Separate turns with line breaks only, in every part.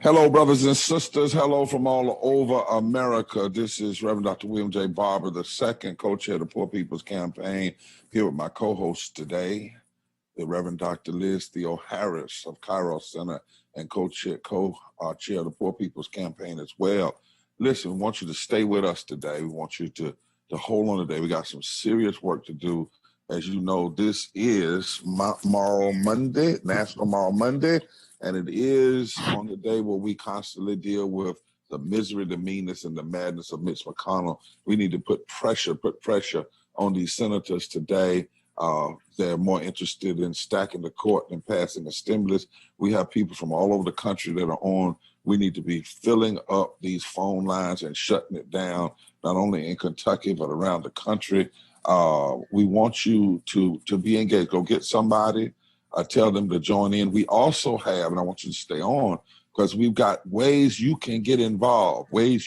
Hello, brothers and sisters. Hello from all over America. This is Reverend Dr. William J. Barber, the second co-chair of the Poor People's Campaign, here with my co-host today, the Reverend Dr. Liz Theo Harris of Kairos Center and co-chair of the Poor People's Campaign as well. Listen, we want you to stay with us today. We want you to hold on today. We got some serious work to do. As you know, this is Moral Monday, National Moral Monday. And it is on the day where we constantly deal with the misery, the meanness, and the madness of Mitch McConnell. We need to put pressure on these senators today. They're more interested in stacking the court than passing a stimulus. We have people from all over the country that are on. We need to be filling up these phone lines and shutting it down, not only in Kentucky, but around the country. We want you to be engaged. Go get somebody. Tell them to join in. We also have, and I want you to stay on, because we've got ways you can get involved, in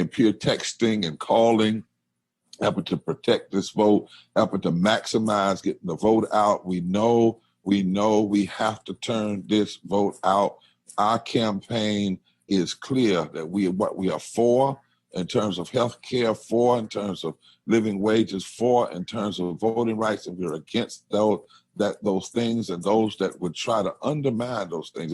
peer texting and calling, helping to protect this vote, helping to maximize getting the vote out. We know we have to turn this vote out. Our campaign is clear that what we are for in terms of health care, for in terms of living wages, for in terms of voting rights, and we're against those things and those that would try to undermine those things.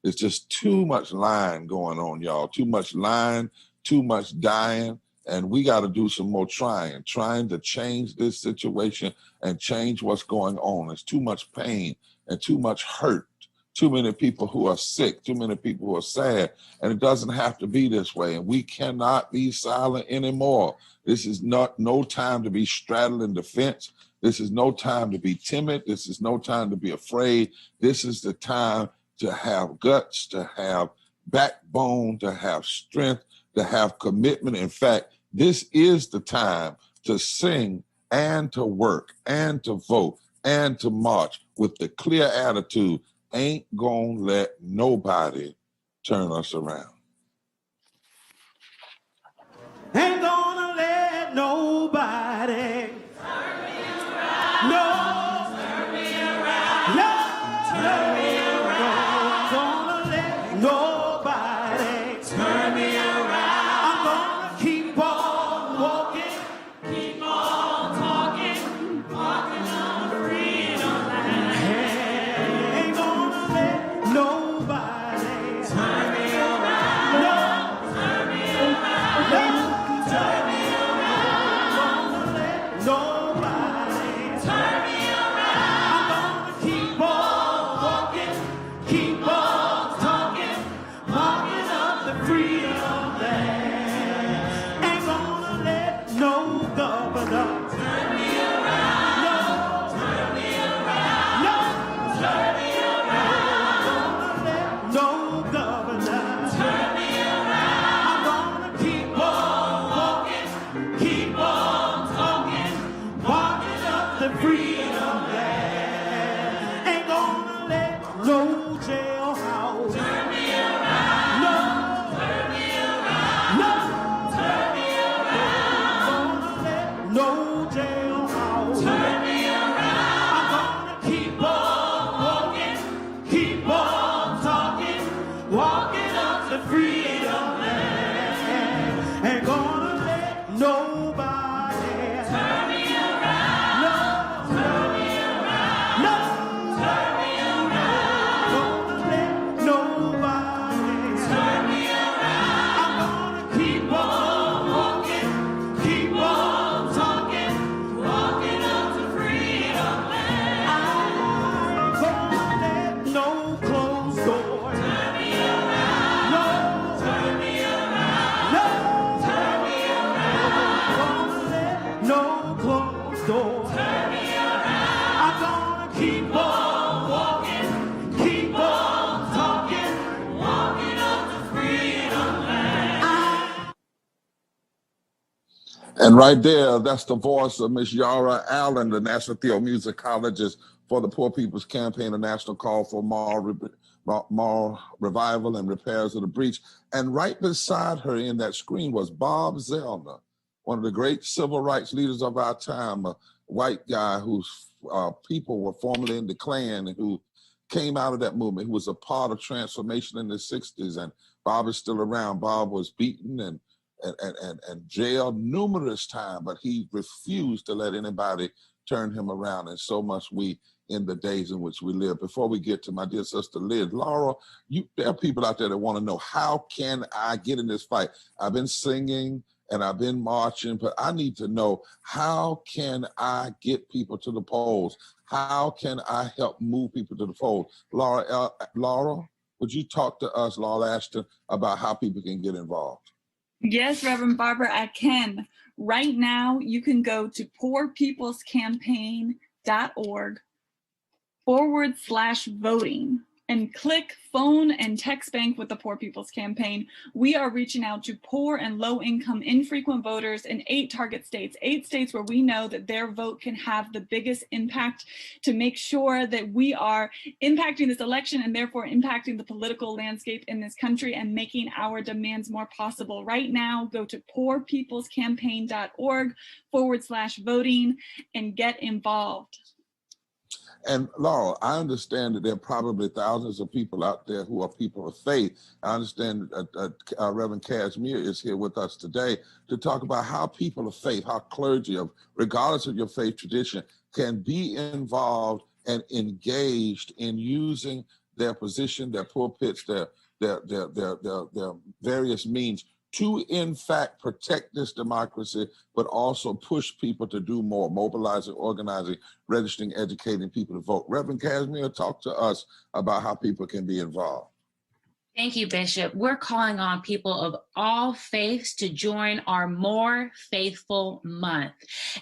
It's just too much lying going on, y'all. Too much lying, too much dying, and we got to do some more trying to change this situation and change what's going on. There's too much pain and too much hurt. Too many people who are sick, too many people who are sad, and it doesn't have to be this way. And we cannot be silent anymore. This is no time to be straddling the fence. This is no time to be timid. This is no time to be afraid. This is the time to have guts, to have backbone, to have strength, to have commitment. In fact, this is the time to sing and to work and to vote and to march with the clear attitude, ain't gonna let nobody turn us around.
Ain't gonna let nobody turn me around. No, turn me around. No, turn me around. I'm gonna let nobody turn me around. I'm gonna keep on walking, keep on talking, walking on the freedom line. Ain't gonna let nobody turn me around. No, turn me around. No. Turn me around. I'm gonna let nobody turn me around. I'm gonna keep on walking, keep on talking, walking up the freedom land. Ain't gonna let no governor turn me around. No, turn me around. No, turn me around. I'm gonna let no governor turn me around. I'm gonna keep on keep on talking, walking up the freedom land. Ain't gonna let no jailhouse turn me around. No, turn me around. No, turn me around. Gonna let no jailhouse turn me around. I'm gonna keep on walking, keep on talking, walking up the freedom land. Ain't gonna let nobody turn me around. No, turn me around. No, turn me around. Gonna let nobody turn me around. I'm gonna keep on walking, keep on talking, walking up to freedom land. I ain't gonna let no closed door turn me around. No, turn me around. No, turn me around. No closed door. Turn me around. I'm gonna keep on walking, keep on talking, walking up the freedom land.
And right there, that's the voice of Miss Yara Allen, the National Theomusicologist for the Poor People's Campaign, a national call for moral revival and repairs of the breach. And right beside her in that screen was Bob Zellner, one of the great civil rights leaders of our time, a white guy whose people were formerly in the Klan and who came out of that movement, who was a part of transformation in the 60s. And Bob is still around. Bob was beaten and jailed numerous times, but he refused to let anybody turn him around. And so much we in the days in which we live. Before we get to my dear sister Liz, Laura, there are people out there that want to know, how can I get in this fight? I've been singing and I've been marching, but I need to know, how can I get people to the polls? How can I help move people to the polls? Laura, would you talk to us, Laura Ashton, about how people can get involved?
Yes, Reverend Barbara, I can. Right now, you can go to poorpeoplescampaign.org/voting and click phone and text bank with the Poor People's Campaign. We are reaching out to poor and low income infrequent voters in 8 target states, 8 states where we know that their vote can have the biggest impact, to make sure that we are impacting this election and therefore impacting the political landscape in this country and making our demands more possible. Right now, go to poorpeoplescampaign.org/voting and get involved.
And Laura, I understand that there are probably thousands of people out there who are people of faith. I understand Reverend Cashmere is here with us today to talk about how people of faith, how clergy, regardless of your faith tradition, can be involved and engaged in using their position, their pulpits, their various means to, in fact, protect this democracy, but also push people to do more, mobilizing, organizing, registering, educating people to vote. Reverend Cashmere, talk to us about how people can be involved.
Thank you, Bishop. We're calling on people of all faiths to join our More Faithful Month.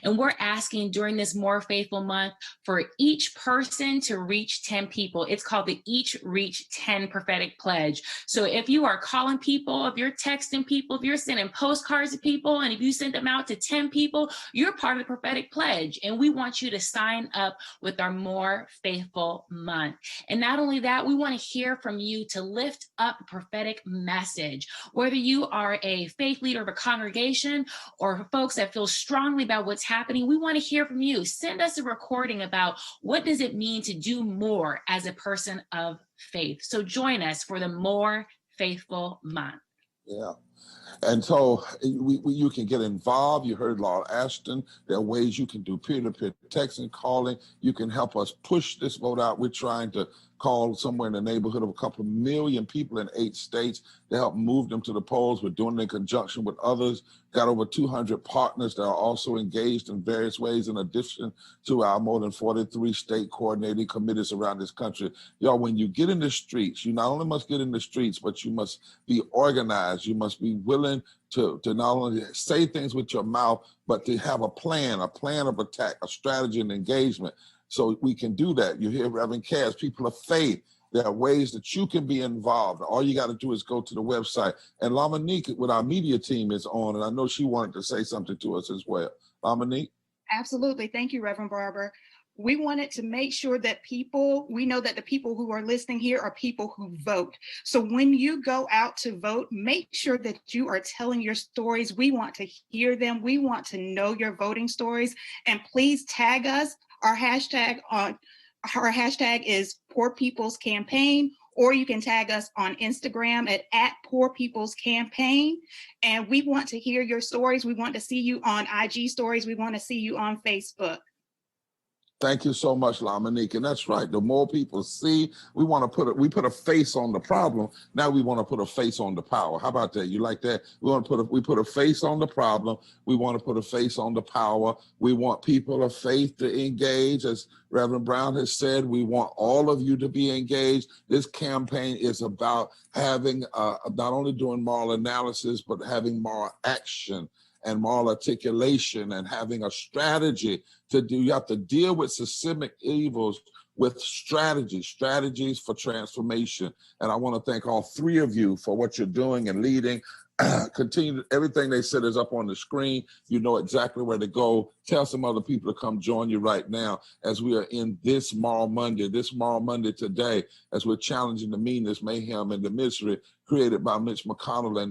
And we're asking during this More Faithful Month for each person to reach 10 people. It's called the Each Reach 10 Prophetic Pledge. So if you are calling people, if you're texting people, if you're sending postcards to people, and if you send them out to 10 people, you're part of the prophetic pledge. And we want you to sign up with our More Faithful Month. And not only that, we want to hear from you to lift up a prophetic message. Whether you are a faith leader of a congregation or folks that feel strongly about what's happening, we want to hear from you. Send us a recording about what does it mean to do more as a person of faith. So join us for the More Faithful Month.
Yeah. And so you can get involved. You heard Laura Ashton. There are ways you can do peer-to-peer texting, calling. You can help us push this vote out. We're trying to call somewhere in the neighborhood of a couple of million people in 8 states to help move them to the polls. We're doing it in conjunction with others. Got over 200 partners that are also engaged in various ways, in addition to our more than 43 state coordinating committees around this country. Y'all, when you get in the streets, you not only must get in the streets, but you must be organized. You must be willing to not only say things with your mouth, but to have a plan of attack, a strategy and engagement. So we can do that. You hear Reverend Cass, people of faith. There are ways that you can be involved. All you got to do is go to the website. And LaMonique with our media team is on, and I know she wanted to say something to us as well. LaMonique?
Absolutely. Thank you, Reverend Barber. We wanted to make sure that we know that the people who are listening here are people who vote. So when you go out to vote, make sure that you are telling your stories. We want to hear them. We want to know your voting stories. And please tag us. Our hashtag is Poor People's Campaign, or you can tag us on Instagram at Poor People's Campaign. And we want to hear your stories. We want to see you on IG stories. We want to see you on Facebook.
Thank you so much, LaMonique. And that's right. The more people see, we put a face on the problem. Now we want to put a face on the power. How about that? You like that? We put a face on the problem. We want to put a face on the power. We want people of faith to engage. As Reverend Brown has said, we want all of you to be engaged. This campaign is about having, not only doing moral analysis, but having moral action and moral articulation and having a strategy to do. You have to deal with systemic evils with strategies for transformation. And I want to thank all 3 of you for what you're doing and leading. Continue. Everything they said is up on the screen. You know exactly where to go. Tell some other people to come join you right now as we are in this Moral Monday today, as we're challenging the meanness, mayhem, and the misery created by Mitch McConnell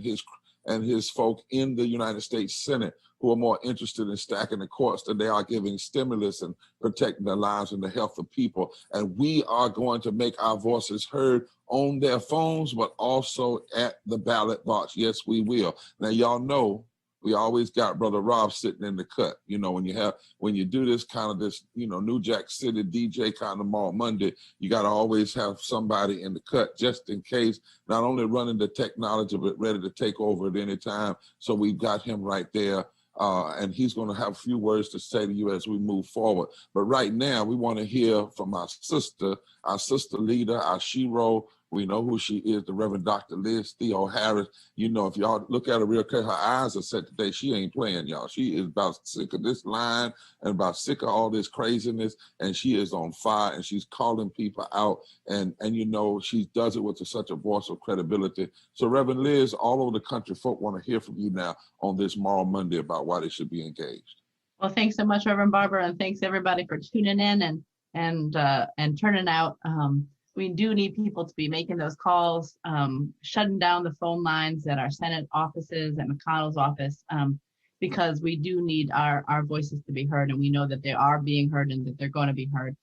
and his folk in the United States Senate who are more interested in stacking the courts than they are giving stimulus and protecting the lives and the health of people. And we are going to make our voices heard on their phones, but also at the ballot box. Yes, we will. Now, y'all know we always got Brother Rob sitting in the cut. You know, when you do this kind of this, New Jack City DJ kind of Mall Monday, you got to always have somebody in the cut just in case, not only running the technology, but ready to take over at any time. So we've got him right there. And he's going to have a few words to say to you as we move forward. But right now, we want to hear from our sister leader, our shero. We know who she is, the Reverend Dr. Liz Theo Harris. If y'all look at her real clear, her eyes are set today. She ain't playing, y'all. She is about sick of this line and about sick of all this craziness. And she is on fire, and she's calling people out. And she does it with such a voice of credibility. So Reverend Liz, all over the country, folk want to hear from you now on this Moral Monday about why they should be engaged.
Well, thanks so much, Reverend Barber, and thanks everybody for tuning in and turning out. We do need people to be making those calls, shutting down the phone lines at our Senate offices, at McConnell's office, because we do need our voices to be heard, and we know that they are being heard and that they're going to be heard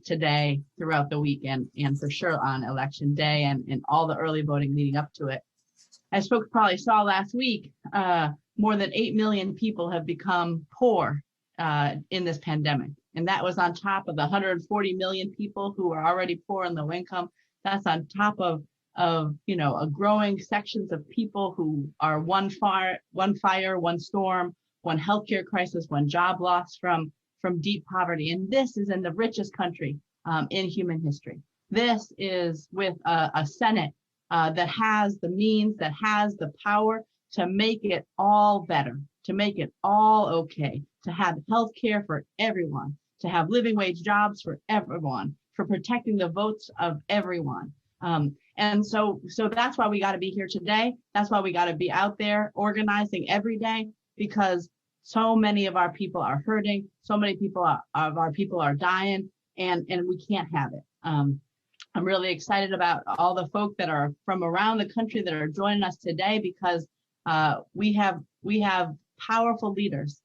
today, throughout the weekend, and for sure on Election Day and all the early voting leading up to it. As folks probably saw last week, more than 8 million people have become poor in this pandemic. And that was on top of the 140 million people who are already poor and low income. That's on top of a growing sections of people who are one fire, one storm, one healthcare crisis, one job loss from deep poverty. And this is in the richest country in human history. This is with a Senate that has the means, that has the power to make it all better, to make it all okay, to have healthcare for everyone, to have living wage jobs for everyone, for protecting the votes of everyone. And so that's why we got to be here today. That's why we got to be out there organizing every day, because so many of our people are hurting. So many of our people are dying, and we can't have it. I'm really excited about all the folk that are from around the country that are joining us today, because we have powerful leaders,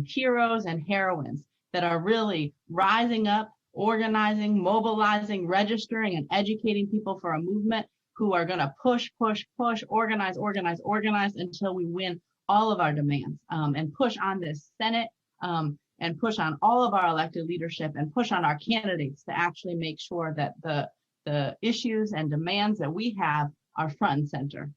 heroes and heroines that are really rising up, organizing, mobilizing, registering, and educating people for a movement who are going to push, organize until we win all of our demands, and push on this Senate, and push on all of our elected leadership, and push on our candidates to actually make sure that the issues and demands that we have are front and center.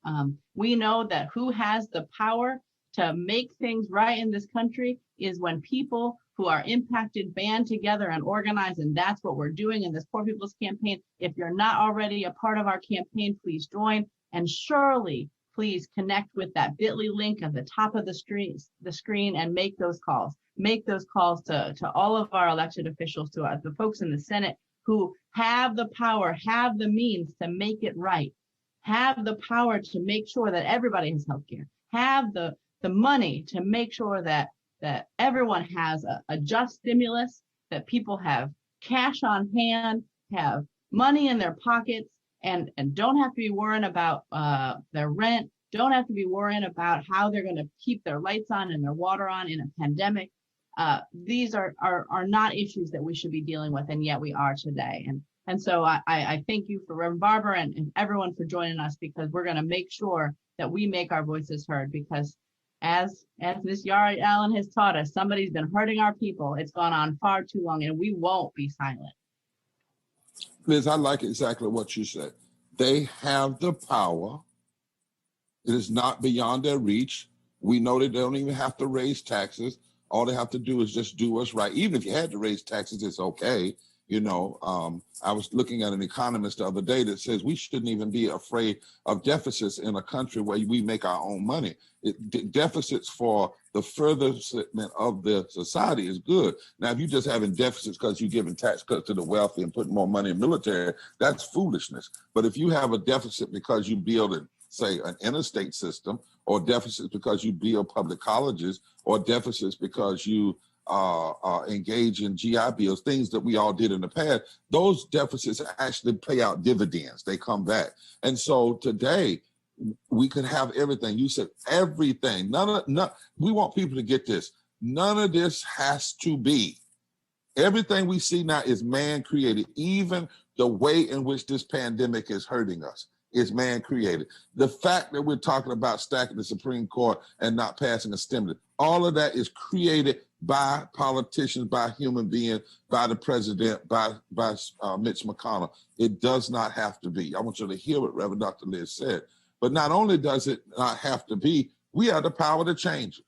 We know that who has the power to make things right in this country is when people who are impacted band together and organize, and that's what we're doing in this Poor People's Campaign. If you're not already a part of our campaign, please join, and surely please connect with that bit.ly link at the top of the screen and make those calls. Make those calls to all of our elected officials, to the folks in the Senate who have the power, have the means to make it right, have the power to make sure that everybody has health care, have the money to make sure that everyone has a just stimulus, that people have cash on hand, have money in their pockets, and don't have to be worrying about their rent, don't have to be worrying about how they're going to keep their lights on and their water on in a pandemic. These are not issues that we should be dealing with, and yet we are today. And so I thank you for Reverend Barber and everyone for joining us, because we're going to make sure that we make our voices heard, because as Ms. Yara Allen has taught us, somebody's been hurting our people. It's gone on far too long, and we won't be silent.
Liz, I like exactly what you said. They have the power. It is not beyond their reach. We know that they don't even have to raise taxes. All they have to do is just do what's right. Even if you had to raise taxes, it's okay. I was looking at an economist the other day that says we shouldn't even be afraid of deficits in a country where we make our own money. Deficits for the furtherment of the society is good. Now, if you're just having deficits because you're giving tax cuts to the wealthy and putting more money in military, that's foolishness. But if you have a deficit because you build say an interstate system, or deficits because you build public colleges, or deficits because you engage in GI bills, things that we all did in the past, those deficits actually pay out dividends. They come back. And so today, we could have everything. You said everything. We want people to get this. None of this has to be. Everything we see now is man created. Even the way in which this pandemic is hurting us is man created. The fact that we're talking about stacking the Supreme Court and not passing a stimulus, all of that is created by politicians, by human beings, by the president, by Mitch McConnell. It does not have to be. I want you to hear what Reverend Dr. Liz said. But not only does it not have to be, we have the power to change it.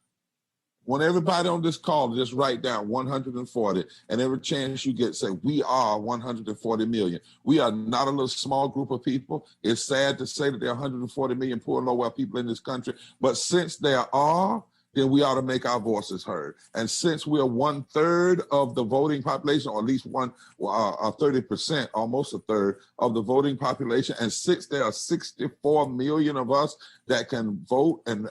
Want everybody on this call to just write down 140, and every chance you get, say, we are 140 million. We are not a little small group of people. It's sad to say that there are 140 million poor and low-wealth people in this country, but since there are, then we ought to make our voices heard. And since we're 1/3 of the voting population, or at least 30%, almost a third of the voting population, and since there are 64 million of us that can vote and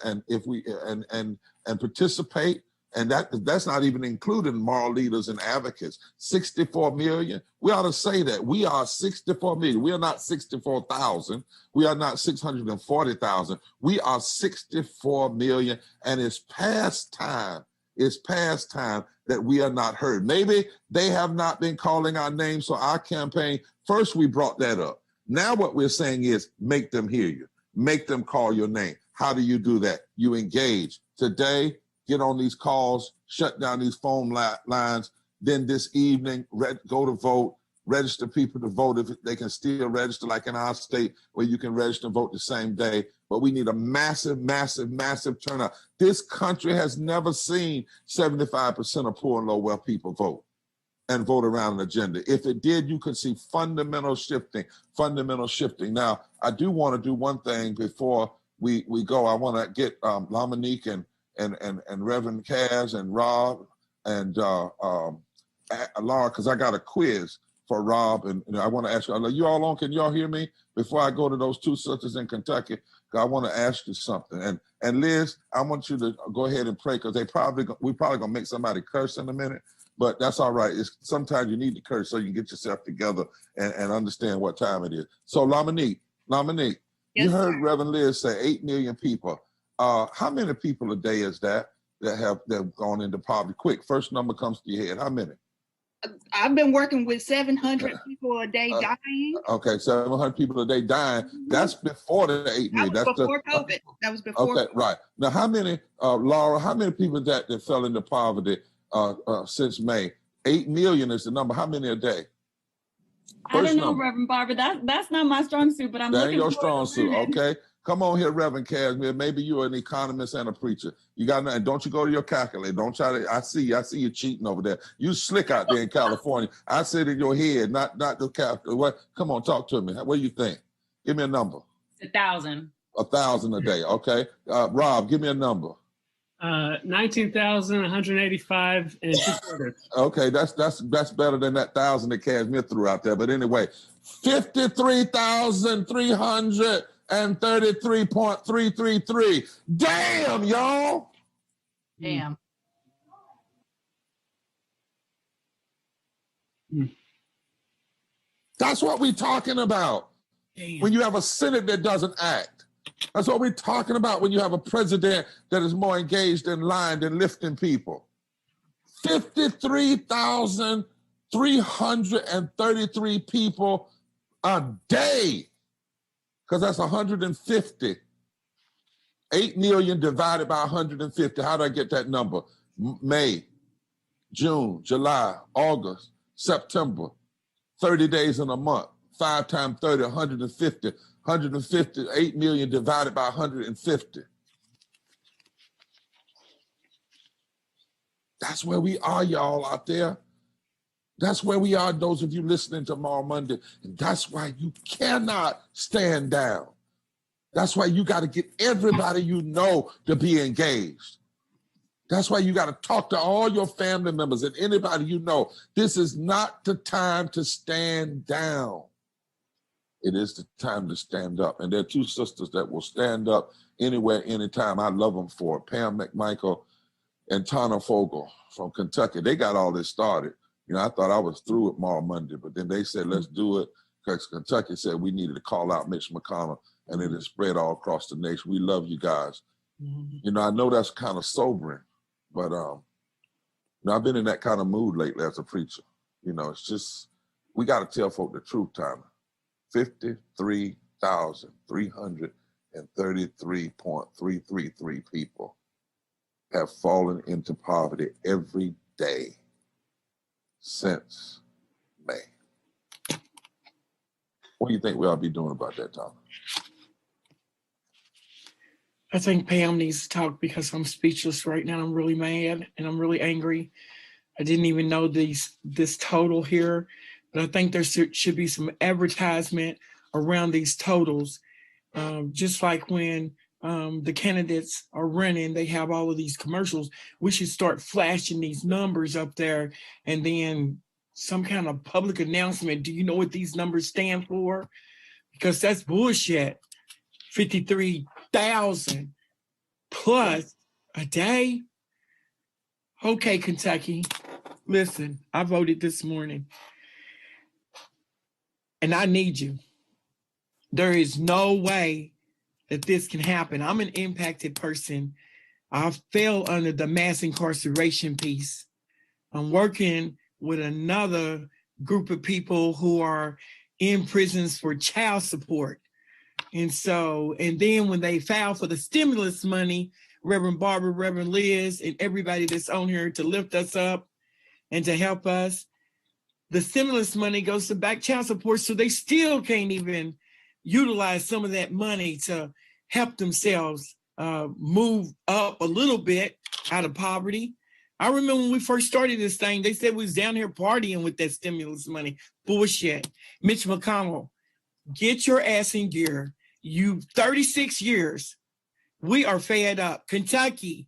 participate, and that's not even including moral leaders and advocates, 64 million, we ought to say that we are 64 million. We are not 64,000. We are not 640,000. We are 64 million, and it's past time. It's past time that we are not heard. Maybe they have not been calling our name, so our campaign, first we brought that up. Now what we're saying is make them hear you. Make them call your name. How do you do that? You engage. Today, get on these calls, shut down these phone lines. Then this evening, go to vote, register people to vote if they can still register, like in our state where you can register and vote the same day. But we need a massive, massive, massive turnout. This country has never seen 75% of poor and low wealth people vote and vote around an agenda. If it did, you could see fundamental shifting. Now, I do want to do one thing before we go. I want to get Lamonique and Reverend Kaz and Rob and Laura, because I got a quiz for Rob, and I want to ask you, are you all on? Can y'all hear me? Before I go to those two sisters in Kentucky, I want to ask you something. And Liz, I want you to go ahead and pray, because we probably gonna make somebody curse in a minute, but that's all right. Sometimes you need to curse so you can get yourself together and understand what time it is. So Lamonique,
yes,
you heard
sir.
Reverend Liz say 8 million people. How many people a day is that have gone into poverty? Quick, first number comes to your head. How many?
I've been working with 700 people a day dying.
Okay, 700 people a day dying. That's before the 8 million.
That was before COVID. That was before.
Okay, right. Now, how many, Laura, how many people that fell into poverty since May? 8 million is the number. How many a day?
I don't know, Reverend Barber. That's not my strong suit, but I'm looking
your
forward
strong
to
suit,
learning.
okay? Come on here, Reverend Casimir. Maybe you're an economist and a preacher. You got, and don't you go to your calculator. Don't try to. I see you cheating over there. You slick out there in California. I said in your head, not the calculator. What? Come on, talk to me. What do you think? Give me a number.
1,000.
1,000 a day. Okay. Rob, give me a number.
19,185 and 2/4.
Okay, that's better than that 1,000 that Casimir threw out there. But anyway, 53,333.333. Damn, y'all.
Damn.
That's what we're talking about.
Damn.
When you have a Senate that doesn't act. That's what we're talking about when you have a president that is more engaged in lying than lifting people. 53,333 people a day, because that's 150. 8 million divided by 150. How do I get that number? May, June, July, August, September, 30 days in a month. 5 times 30, 150. 150, 8 million divided by 150. That's where we are, y'all, out there. That's where we are, those of you listening tomorrow Monday. And that's why you cannot stand down. That's why you got to get everybody you know to be engaged. That's why you got to talk to all your family members and anybody you know. This is not the time to stand down. It is the time to stand up. And there are two sisters that will stand up anywhere, anytime. I love them for it. Pam McMichael and Tana Fogel from Kentucky. They got all this started. You know, I thought I was through it tomorrow Monday, but then they said, let's do it, because Kentucky said we needed to call out Mitch McConnell and it is spread all across the nation. We love you guys.
Mhm.
You know, I know that's kind of sobering, but you know, I've been in that kind of mood lately as a preacher. You know, it's just, we got to tell folk the truth, Tyler. 53,333.333 people have fallen into poverty every day since May. What do you think we ought to be doing about that, Tyler?
I think Pam needs to talk because I'm speechless right now. I'm really mad and I'm really angry. I didn't even know this total here, but I think there should be some advertisement around these totals. Just like when the candidates are running, they have all of these commercials. We should start flashing these numbers up there, and then some kind of public announcement. Do you know what these numbers stand for? Because that's bullshit. 53,000 plus a day. Okay, Kentucky, listen, I voted this morning and I need you. There is no way that this can happen. I'm an impacted person. I fell under the mass incarceration piece. I'm working with another group of people who are in prisons for child support. And then when they filed for the stimulus money, Reverend Barbara, Reverend Liz, and everybody that's on here to lift us up and to help us, the stimulus money goes to back child support, so they still can't even utilize some of that money to help themselves move up a little bit out of poverty. I remember when we first started this thing, they said we was down here partying with that stimulus money. Bullshit. Mitch McConnell, get your ass in gear. You 36 years. We are fed up. Kentucky,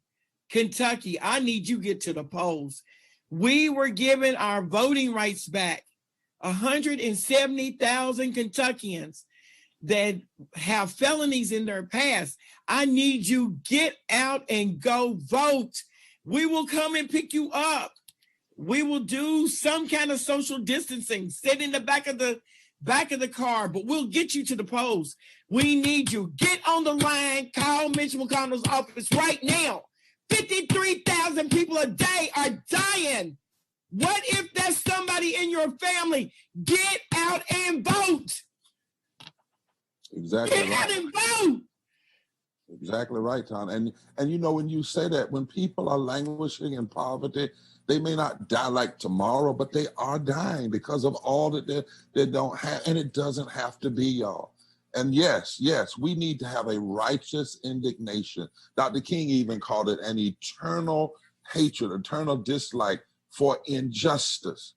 I need you to get to the polls. We were given our voting rights back. 170,000 Kentuckians that have felonies in their past. I need you get out and go vote. We will come and pick you up. We will do some kind of social distancing, sit in the back of the car, but we'll get you to the polls. We need you. Get on the line, call Mitch McConnell's office right now. 53,000 people a day are dying. What if there's somebody in your family? Get out and vote.
Exactly
Get out
right.
and vote.
Exactly right, Tom. And you know, when you say that, when people are languishing in poverty, they may not die like tomorrow, but they are dying because of all that they don't have. And it doesn't have to be, y'all. And yes, we need to have a righteous indignation. Dr. King even called it an eternal hatred, eternal dislike for injustice.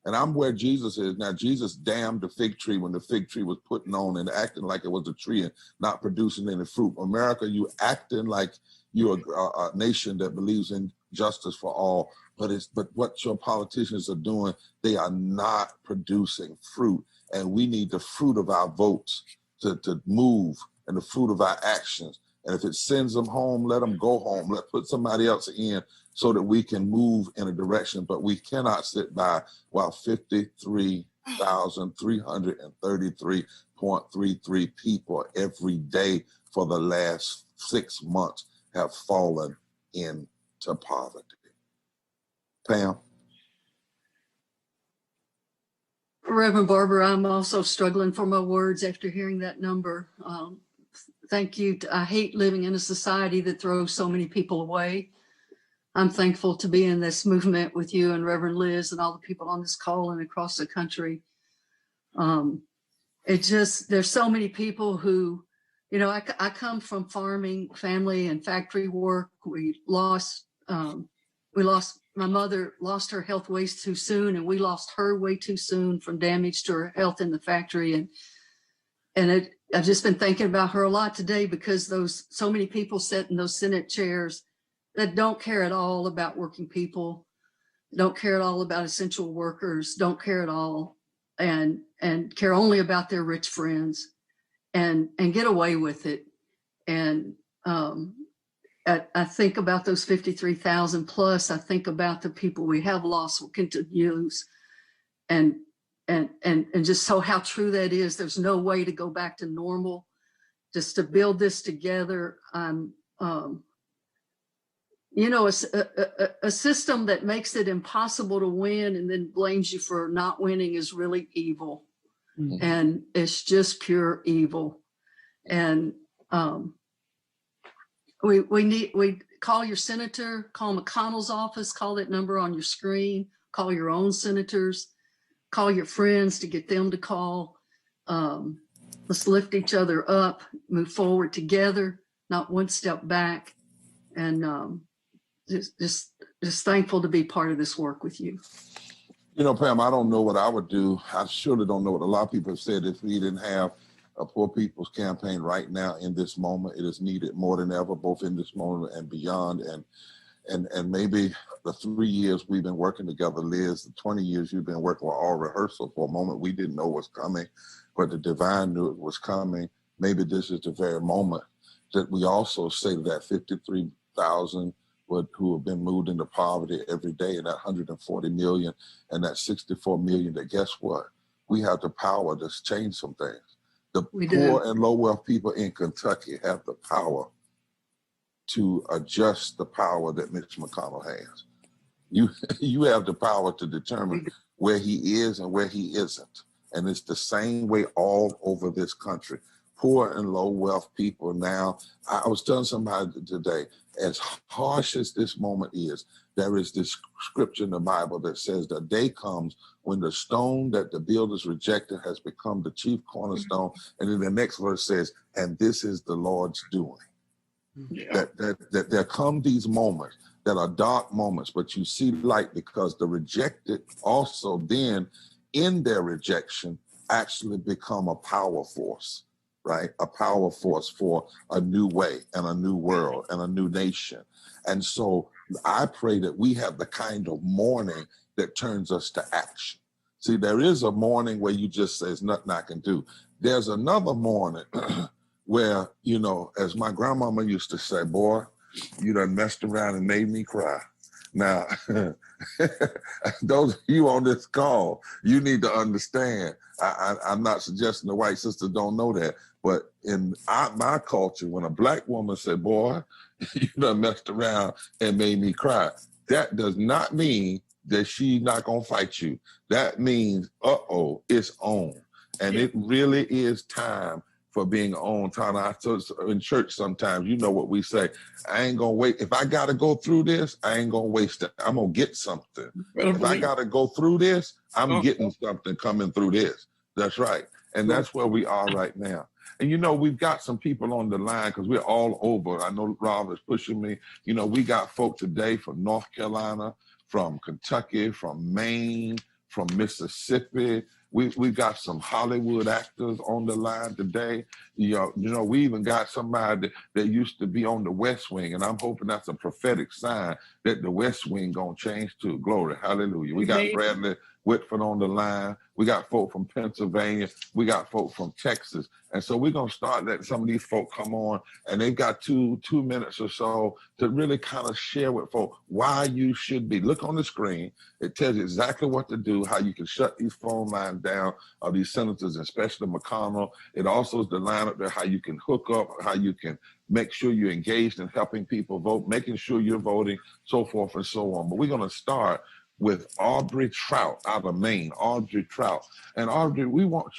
And I'm where Jesus is. Now, Jesus damned the fig tree when the fig tree was putting on and acting like it was a tree and not producing any fruit. America, you acting like you're a nation that believes in justice for all, but what your politicians are doing, they are not producing fruit. And we need the fruit of our votes to move, and the fruit of our actions. And if it sends them home, let them go home. Let's put somebody else in so that we can move in a direction. But we cannot sit by while 53,333.33 people every day for the last 6 months have fallen into poverty. Pam?
Reverend Barbara, I'm also struggling for my words after hearing that number. Thank you. I hate living in a society that throws so many people away. I'm thankful to be in this movement with you and Reverend Liz and all the people on this call and across the country. There's so many people who, you know, I come from farming family and factory work. My mother lost her health way too soon, and we lost her way too soon from damage to her health in the factory. And I've just been thinking about her a lot today because so many people sit in those Senate chairs that don't care at all about working people, don't care at all about essential workers, don't care at all, and care only about their rich friends and get away with it. And I think about those 53,000 plus. I think about the people we have lost, we continue to lose, and just so how true that is. There's no way to go back to normal. just to build this together. You know, a system that makes it impossible to win and then blames you for not winning is really evil. Mm-hmm. And it's just pure evil. And we call your senator, call McConnell's office, call that number on your screen, call your own senators, call your friends to get them to call. Let's lift each other up, move forward together, not one step back. And just thankful to be part of this work with you.
You know, Pam, I don't know what I would do. I surely don't know what a lot of people have said if we didn't have a Poor People's Campaign right now in this moment. It is needed more than ever, both in this moment and beyond. And maybe the 3 years we've been working together, Liz, the 20 years you've been working with all rehearsal. For a moment, we didn't know what's coming, but the divine knew it was coming. Maybe this is the very moment that we also say that 53,000 who have been moved into poverty every day, and that 140 million and that 64 million, that guess what? We have the power to change some things. The poor and low wealth people in Kentucky have the power to adjust the power that Mitch McConnell has. You have the power to determine where he is and where he isn't. And it's the same way all over this country. Poor and low wealth people now, I was telling somebody today, as harsh as this moment is, there is this scripture in the Bible that says the day comes when the stone that the builders rejected has become the chief cornerstone. And then the next verse says, and this is the Lord's doing. Yeah. That there come these moments that are dark moments, but you see light, because the rejected also then in their rejection actually become a power force. Right? A power force for a new way and a new world and a new nation. And so I pray that we have the kind of mourning that turns us to action. See, there is a mourning where you just say, there's nothing I can do. There's another mourning where, you know, as my grandmama used to say, boy, you done messed around and made me cry. Now, those of you on this call, you need to understand, I'm not suggesting the white sisters don't know that, but in my culture, when a black woman said, boy, you done messed around and made me cry, that does not mean that she's not gonna fight you. That means, it's on. And it really is time for being on time. So in church sometimes, you know what we say, I ain't gonna wait. If I gotta go through this, I ain't gonna waste it. I'm gonna get something. If I gotta go through this, I'm getting something coming through this. That's right. And that's where we are right now. And you know, we've got some people on the line because we're all over. I know Rob is pushing me. You know, we got folk today from North Carolina, from Kentucky, from Maine, from Mississippi. We've got some Hollywood actors on the line today. You know, we even got somebody that used to be on the West Wing, and I'm hoping that's a prophetic sign that the West Wing gonna change too. Glory, hallelujah. We got Bradley Whitford on the line. We got folk from Pennsylvania. We got folk from Texas. And so we're going to start letting some of these folk come on, and they've got two minutes or so to really kind of share with folk why you should be. Look on the screen. It tells you exactly what to do, how you can shut these phone lines down of these senators, especially McConnell. It also is the line up there, how you can hook up, how you can make sure you're engaged in helping people vote, making sure you're voting, so forth and so on. But we're going to start with Audrey Trout out of Maine. Audrey Trout. And Audrey, we want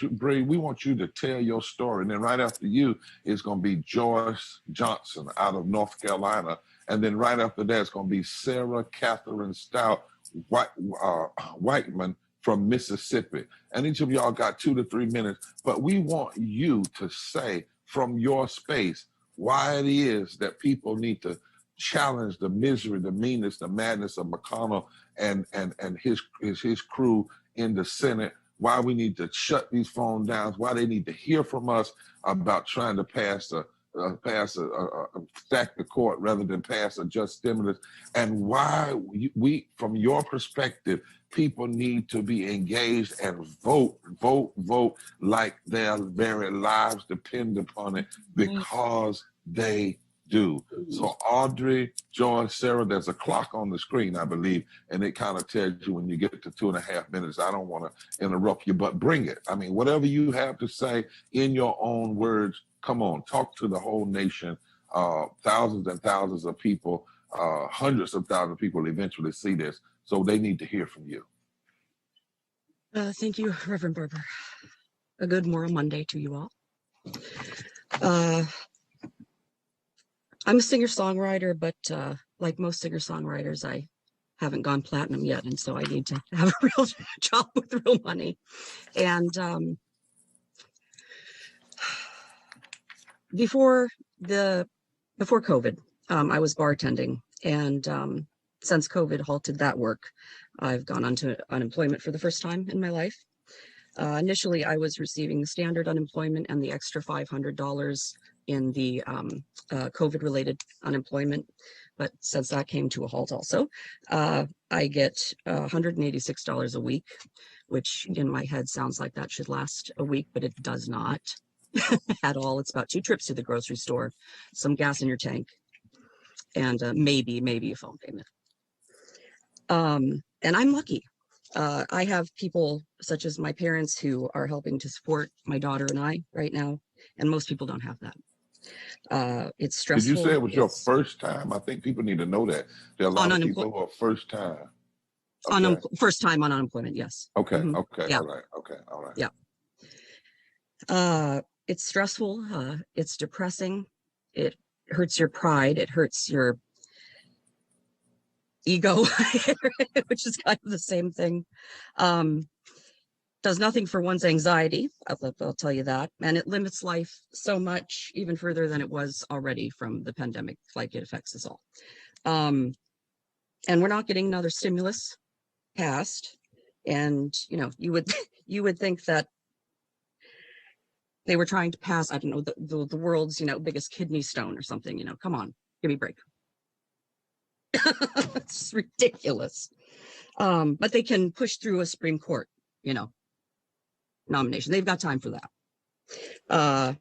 you to tell your story. And then right after you is going to be Joyce Johnson out of North Carolina. And then right after that, it's going to be Sarah Catherine Stout Whiteman from Mississippi. And each of y'all got 2 to 3 minutes, but we want you to say from your space why it is that people need to challenge the misery, the meanness, the madness of McConnell and his crew in the Senate, why we need to shut these phone downs, why they need to hear from us about trying to stack the court rather than pass a just stimulus, and why we, from your perspective, people need to be engaged and vote like their very lives depend upon it, because they do. So Audrey, Joyce, Sarah, there's a clock on the screen, I believe, and it kind of tells you when you get to 2.5 minutes. I don't want to interrupt you, but bring it. I mean, whatever you have to say in your own words, Come on, talk to the whole nation. Thousands and thousands of people, hundreds of thousands of people will eventually see this. So they need to hear from you.
Thank you, Reverend Barber. A good Moral Monday to you all. I'm a singer-songwriter, but like most singer-songwriters, I haven't gone platinum yet, and so I need to have a real job with real money. And before COVID, I was bartending, and since COVID halted that work, I've gone on to unemployment for the first time in my life. Initially, I was receiving the standard unemployment and the extra $500 in the COVID-related unemployment. But since that came to a halt also, I get $186 a week, which in my head sounds like that should last a week, but it does not at all. It's about 2 trips to the grocery store, some gas in your tank, and maybe a phone payment. And I'm lucky. I have people such as my parents who are helping to support my daughter and I right now, and most people don't have that. It's stressful.
Did you say it was your first time? I think people need to know that. There are a lot of people who are first time. Okay.
First time on unemployment, yes.
Okay,
Mm-hmm.
Okay,
yeah.
All right, okay, all right.
Yeah. It's stressful, it's depressing, it hurts your pride, it hurts your ego, which is kind of the same thing. Does nothing for one's anxiety, I'll tell you that. And it limits life so much, even further than it was already from the pandemic, like it affects us all. And we're not getting another stimulus passed. And, you know, you would think that they were trying to pass, I don't know, the world's, you know, biggest kidney stone or something, you know, come on, give me a break. It's ridiculous. But they can push through a Supreme Court, you know, nomination. They've got time for that.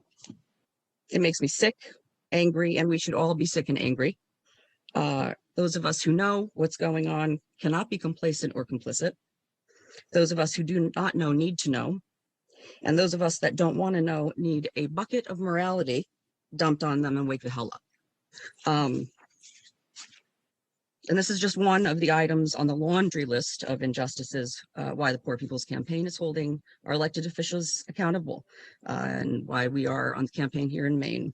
It makes me sick, angry, and we should all be sick and angry. Those of us who know what's going on cannot be complacent or complicit. Those of us who do not know need to know. And those of us that don't want to know need a bucket of morality dumped on them and wake the hell up. And this is just one of the items on the laundry list of injustices, why the Poor People's Campaign is holding our elected officials accountable, and why we are on the campaign here in Maine.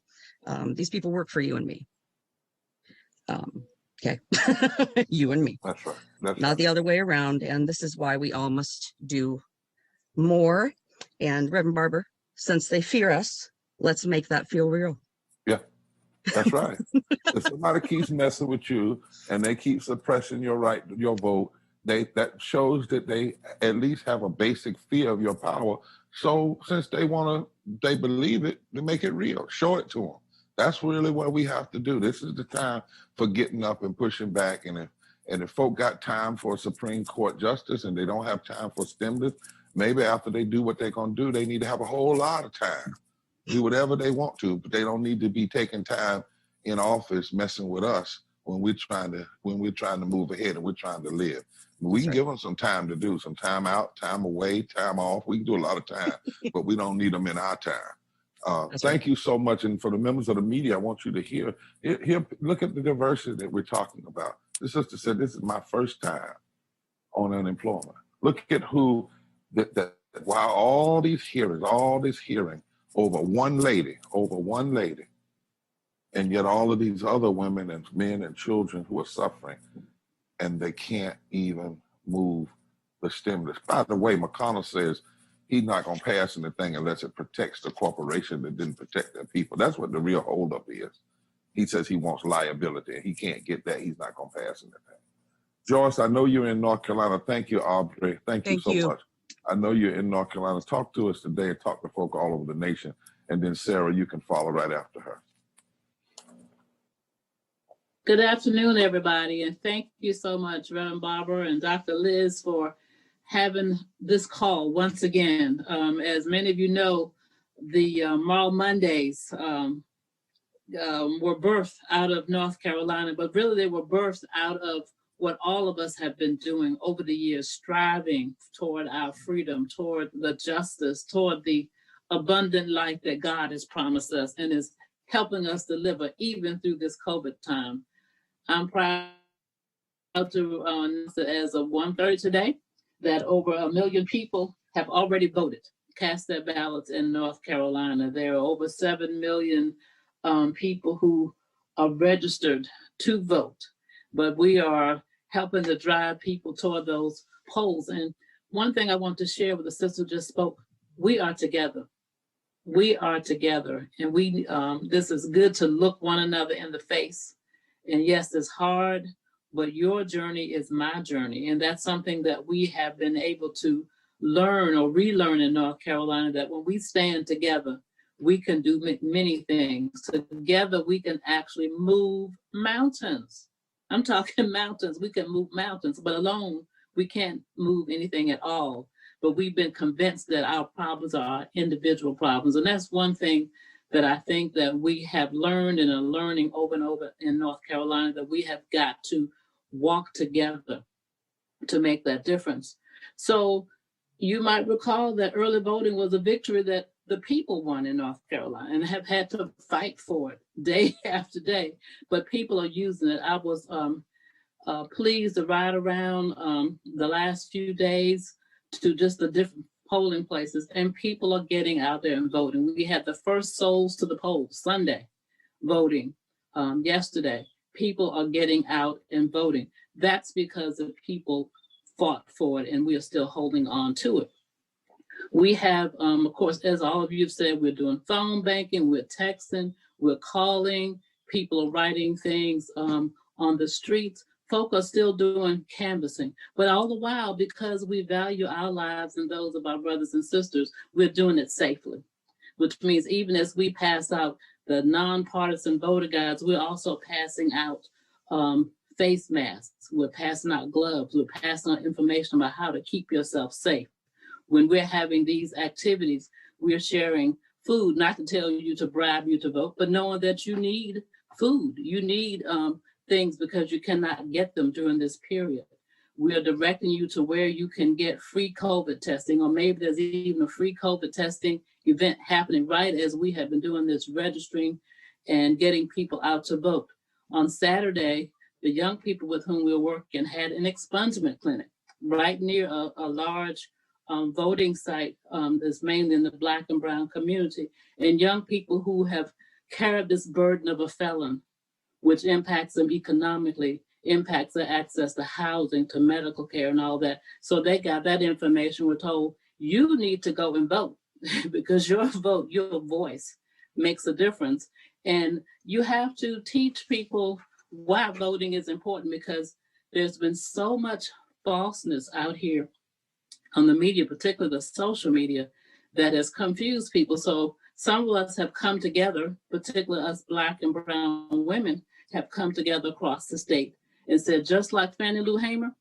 These people work for you and me. Okay, you and me.
That's right. That's
not
right.
The other way around. And this is why we all must do more. And Reverend Barber, since they fear us, let's make that feel real.
Yeah. That's right. If somebody keeps messing with you and they keep suppressing your right, your vote, that shows that they at least have a basic fear of your power. So since they believe it, they make it real. Show it to them. That's really what we have to do. This is the time for getting up and pushing back. And if folk got time for Supreme Court justice and they don't have time for stimulus, maybe after they do what they're going to do, they need to have a whole lot of time. Do whatever they want to, but they don't need to be taking time in office messing with us when we're trying to move ahead and we're trying to live. We can give them some time to do, some time out, time away, time off. We can do a lot of time, but we don't need them in our time. Thank you so much. And for the members of the media, I want you to hear, look at the diversity that we're talking about. This sister said, this is my first time on unemployment. Look at who, while all this hearing over one lady, and yet all of these other women and men and children who are suffering, and they can't even move the stimulus. By the way, McConnell says he's not going to pass anything unless it protects the corporation that didn't protect their people. That's what the real holdup is. He says he wants liability, and he can't get that. He's not going to pass anything. Joyce, I know you're in North Carolina. Thank you, Aubrey. Thank you so much. I know you're in North Carolina. Talk to us today and talk to folk all over the nation. And then Sarah, you can follow right after her.
Good afternoon, everybody. And thank you so much, Reverend Barber and Dr. Liz, for having this call once again. As many of you know, the Moral Mondays were birthed out of North Carolina, but really they were birthed out of what all of us have been doing over the years, striving toward our freedom, toward the justice, toward the abundant life that God has promised us and is helping us deliver even through this COVID time. I'm proud to announce that as of 1:30 today, that over 1 million people have already voted, cast their ballots in North Carolina. There are over 7 million people who are registered to vote, but we are helping to drive people toward those polls. And one thing I want to share with the sister who just spoke, we are together. We are together, and we. This is good to look one another in the face. And yes, it's hard, but your journey is my journey, and that's something that we have been able to learn or relearn in North Carolina. That when we stand together, we can do many things. Together, we can actually move mountains. I'm talking mountains. We can move mountains, but alone we can't move anything at all. But we've been convinced that our problems are our individual problems. And that's one thing that I think that we have learned and are learning over and over in North Carolina, that we have got to walk together to make that difference. So you might recall that early voting was a victory that the people won in North Carolina and have had to fight for it day after day, but people are using it. I was pleased to ride around the last few days to just the different polling places, and people are getting out there and voting. We had the first souls to the polls Sunday voting yesterday. People are getting out and voting. That's because the people fought for it, and we are still holding on to it. We have, of course, as all of you have said, we're doing phone banking, we're texting, we're calling, people are writing things on the streets. Folk are still doing canvassing, but all the while, because we value our lives and those of our brothers and sisters, we're doing it safely, which means even as we pass out the nonpartisan voter guides, we're also passing out face masks, we're passing out gloves, we're passing out information about how to keep yourself safe. When we're having these activities, we're sharing food, not to tell you to bribe you to vote, but knowing that you need food, you need things because you cannot get them during this period. We are directing you to where you can get free COVID testing, or maybe there's even a free COVID testing event happening right as we have been doing this registering and getting people out to vote. On Saturday, the young people with whom we were working had an expungement clinic right near a large voting site that's mainly in the Black and brown community, and young people who have carried this burden of a felon, which impacts them economically, impacts their access to housing, to medical care and all that. So they got that information. We're told, you need to go and vote because your vote, your voice makes a difference. And you have to teach people why voting is important, because there's been so much falseness out here on the media, particularly the social media, that has confused people. So some of us have come together, particularly us Black and brown women, have come together across the state and said, just like Fannie Lou Hamer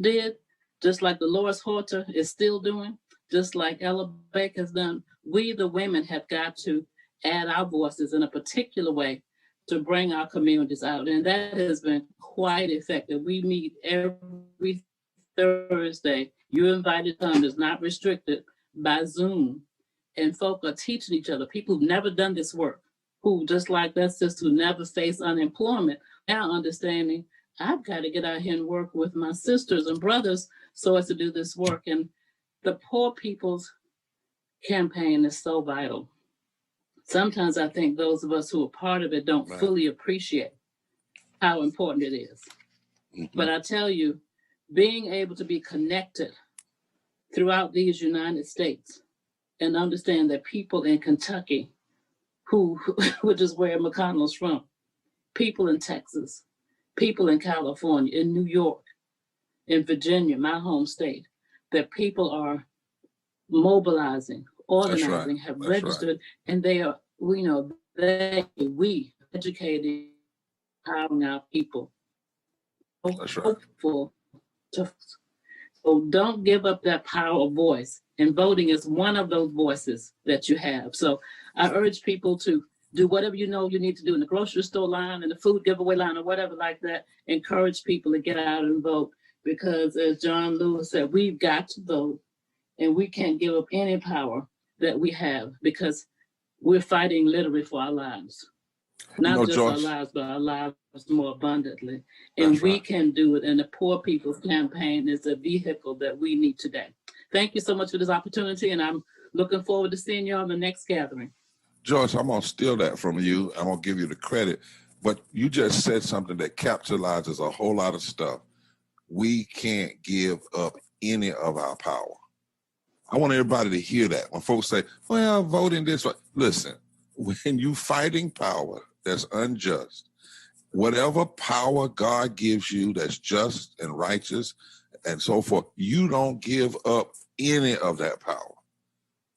did, just like Dolores Horter is still doing, just like Ella Baker has done, we the women have got to add our voices in a particular way to bring our communities out. And that has been quite effective. We meet every Thursday. You're invited to come. It's not restricted by Zoom. And folk are teaching each other, people who've never done this work, who just like that sister who never faced unemployment, now understanding I've got to get out here and work with my sisters and brothers so as to do this work. And the Poor People's Campaign is so vital. Sometimes I think those of us who are part of it don't fully appreciate how important it is. Mm-hmm. But I tell you, being able to be connected throughout these United States and understand that people in Kentucky, which is where McConnell's from, people in Texas, people in California, in New York, in Virginia, my home state, that people are mobilizing, organizing, have registered, and they are, we educating, empowering our people. Hopeful. So don't give up that power of voice. And voting is one of those voices that you have. So I urge people to do whatever you know you need to do in the grocery store line, in the food giveaway line, or whatever like that. Encourage people to get out and vote, because as John Lewis said, we've got to vote, and we can't give up any power that we have, because we're fighting literally for our lives. Not just
Joyce,
our lives, but our lives more abundantly. And we can do it. And the Poor People's Campaign is a vehicle that we need today. Thank you so much for this opportunity. And I'm looking forward to seeing you on the next gathering.
Joyce, I'm going to steal that from you. I'm going to give you the credit. But you just said something that capitalizes a whole lot of stuff. We can't give up any of our power. I want everybody to hear that. When folks say, well, voting this way, listen, when you fighting power that's unjust, whatever power God gives you that's just and righteous and so forth, you don't give up any of that power.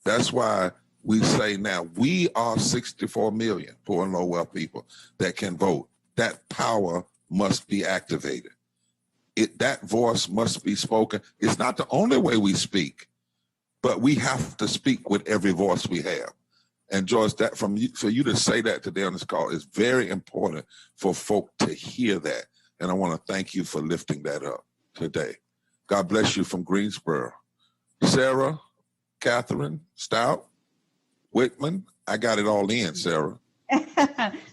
That's why we say now we are 64 million poor and low wealth people that can vote. That power must be activated. That voice must be spoken. It's not the only way we speak, but we have to speak with every voice we have. And Joyce, that for you to say that today on this call is very important for folk to hear that. And I want to thank you for lifting that up today. God bless you from Greensboro. Sarah, Catherine, Stout, Whitman, I got it all in, Sarah.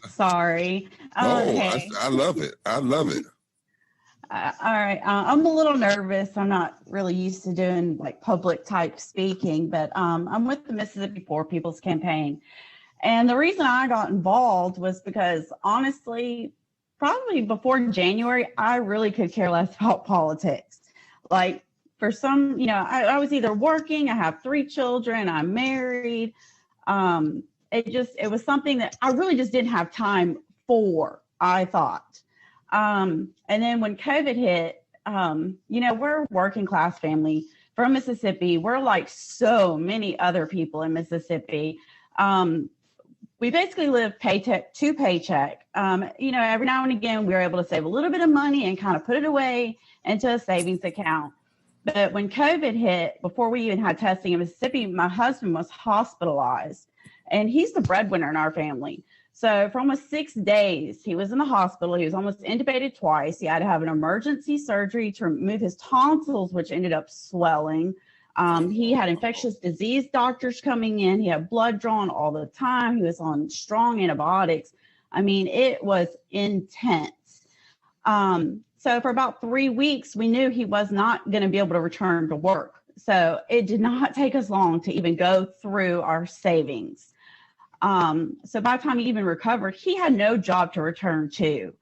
Sorry.
No,
Okay.
I love it. I love it.
All right. I'm a little nervous. I'm not really used to doing like public type speaking, but I'm with the Mississippi Poor People's Campaign. And the reason I got involved was because honestly, probably before January, I really could care less about politics. Like for some, I was either working, I have 3 children, I'm married. It was something that I really just didn't have time for, I thought. And then when COVID hit, we're a working class family from Mississippi. We're like so many other people in Mississippi. We basically live paycheck to paycheck. Every now and again, we were able to save a little bit of money and kind of put it away into a savings account. But when COVID hit, before we even had testing in Mississippi, my husband was hospitalized, and he's the breadwinner in our family. So for almost 6 days, he was in the hospital. He was almost intubated twice. He had to have an emergency surgery to remove his tonsils, which ended up swelling. He had infectious disease doctors coming in. He had blood drawn all the time. He was on strong antibiotics. I mean, it was intense. So for about 3 weeks, we knew he was not going to be able to return to work. So it did not take us long to even go through our savings. So by the time he even recovered, he had no job to return to.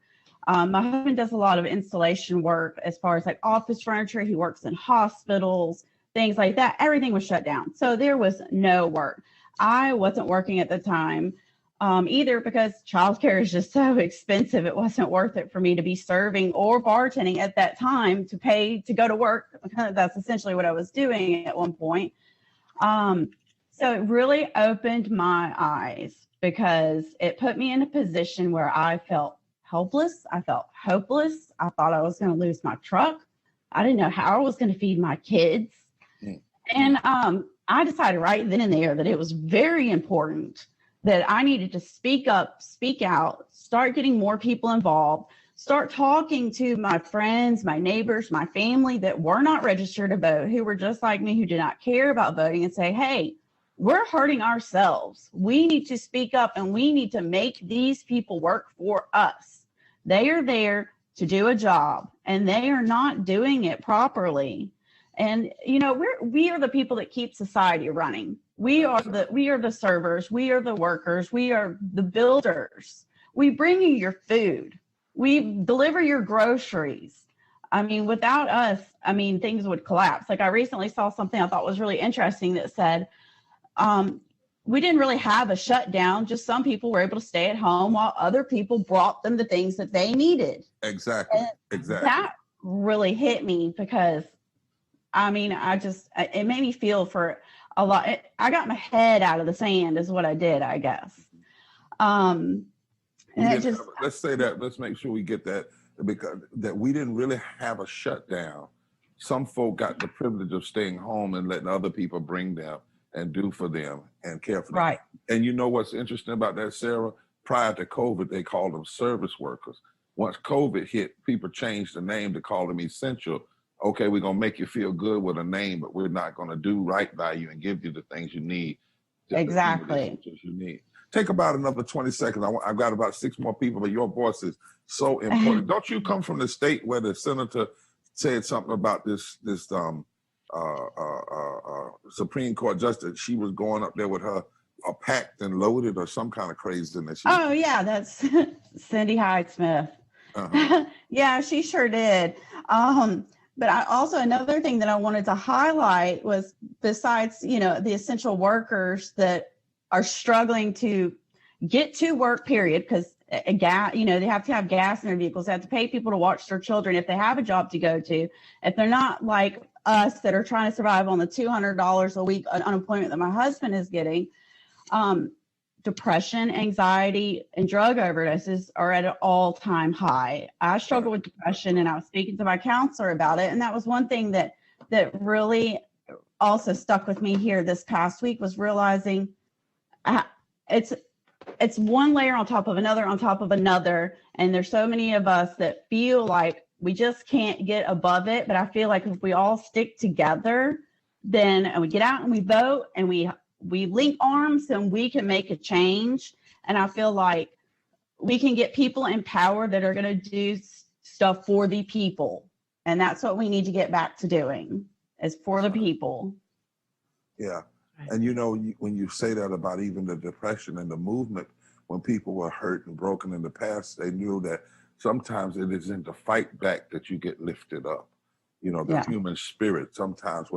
My husband does a lot of installation work as far as like office furniture. He works in hospitals, things like that. Everything was shut down. So there was no work. I wasn't working at the time either because childcare is just so expensive. It wasn't worth it for me to be serving or bartending at that time to pay to go to work. That's essentially what I was doing at one point. So it really opened my eyes because it put me in a position where I felt helpless. I felt hopeless. I thought I was going to lose my truck. I didn't know how I was going to feed my kids. And I decided right then and there that it was very important that I needed to speak up, speak out, start getting more people involved, start talking to my friends, my neighbors, my family that were not registered to vote, who were just like me, who did not care about voting, and say, hey, we're hurting ourselves. We need to speak up and we need to make these people work for us. They are there to do a job and they are not doing it properly. And, we are the people that keep society running. We are the servers. We are the workers. We are the builders. We bring you your food. We deliver your groceries. I mean, without us, things would collapse. Like I recently saw something I thought was really interesting that said, we didn't really have a shutdown. Just some people were able to stay at home while other people brought them the things that they needed.
Exactly.
That really hit me because, it made me feel for a lot. I got my head out of the sand is what I did, I guess.
Let's say that. Let's make sure we get that because that we didn't really have a shutdown. Some folk got the privilege of staying home and letting other people bring them and do for them and care for them.
Right.
And you know what's interesting about that, Sarah? Prior to COVID, they called them service workers. Once COVID hit, people changed the name to call them essential. Okay, we're going to make you feel good with a name, but we're not going to do right by you and give you the things you need
exactly.
As you need. Take about another 20 seconds. I've got about 6 more people, but your voice is so important. Don't you come from the state where the senator said something about this Supreme Court justice? She was going up there with her packed and loaded or some kind of craziness.
Oh yeah, that's Cindy Hyde-Smith. Yeah, she sure did. But I also, another thing that I wanted to highlight was, besides, the essential workers that are struggling to get to work, period, because they have to have gas in their vehicles. They have to pay people to watch their children if they have a job to go to. If they're not like us that are trying to survive on the $200 a week unemployment that my husband is getting, depression, anxiety, and drug overdoses are at an all-time high. I struggle with depression, and I was speaking to my counselor about it. And that was one thing that really also stuck with me here this past week, was realizing it's one layer on top of another on top of another. And there's so many of us that feel like we just can't get above it. But I feel like if we all stick together, and we get out and we vote and we link arms, and we can make a change. And I feel like we can get people in power that are going to do stuff for the people. And that's what we need to get back to doing, is for the people.
Yeah. And when you say that about even the depression and the movement, when people were hurt and broken in the past, they knew that sometimes it is in the fight back that you get lifted up. The human spirit, sometimes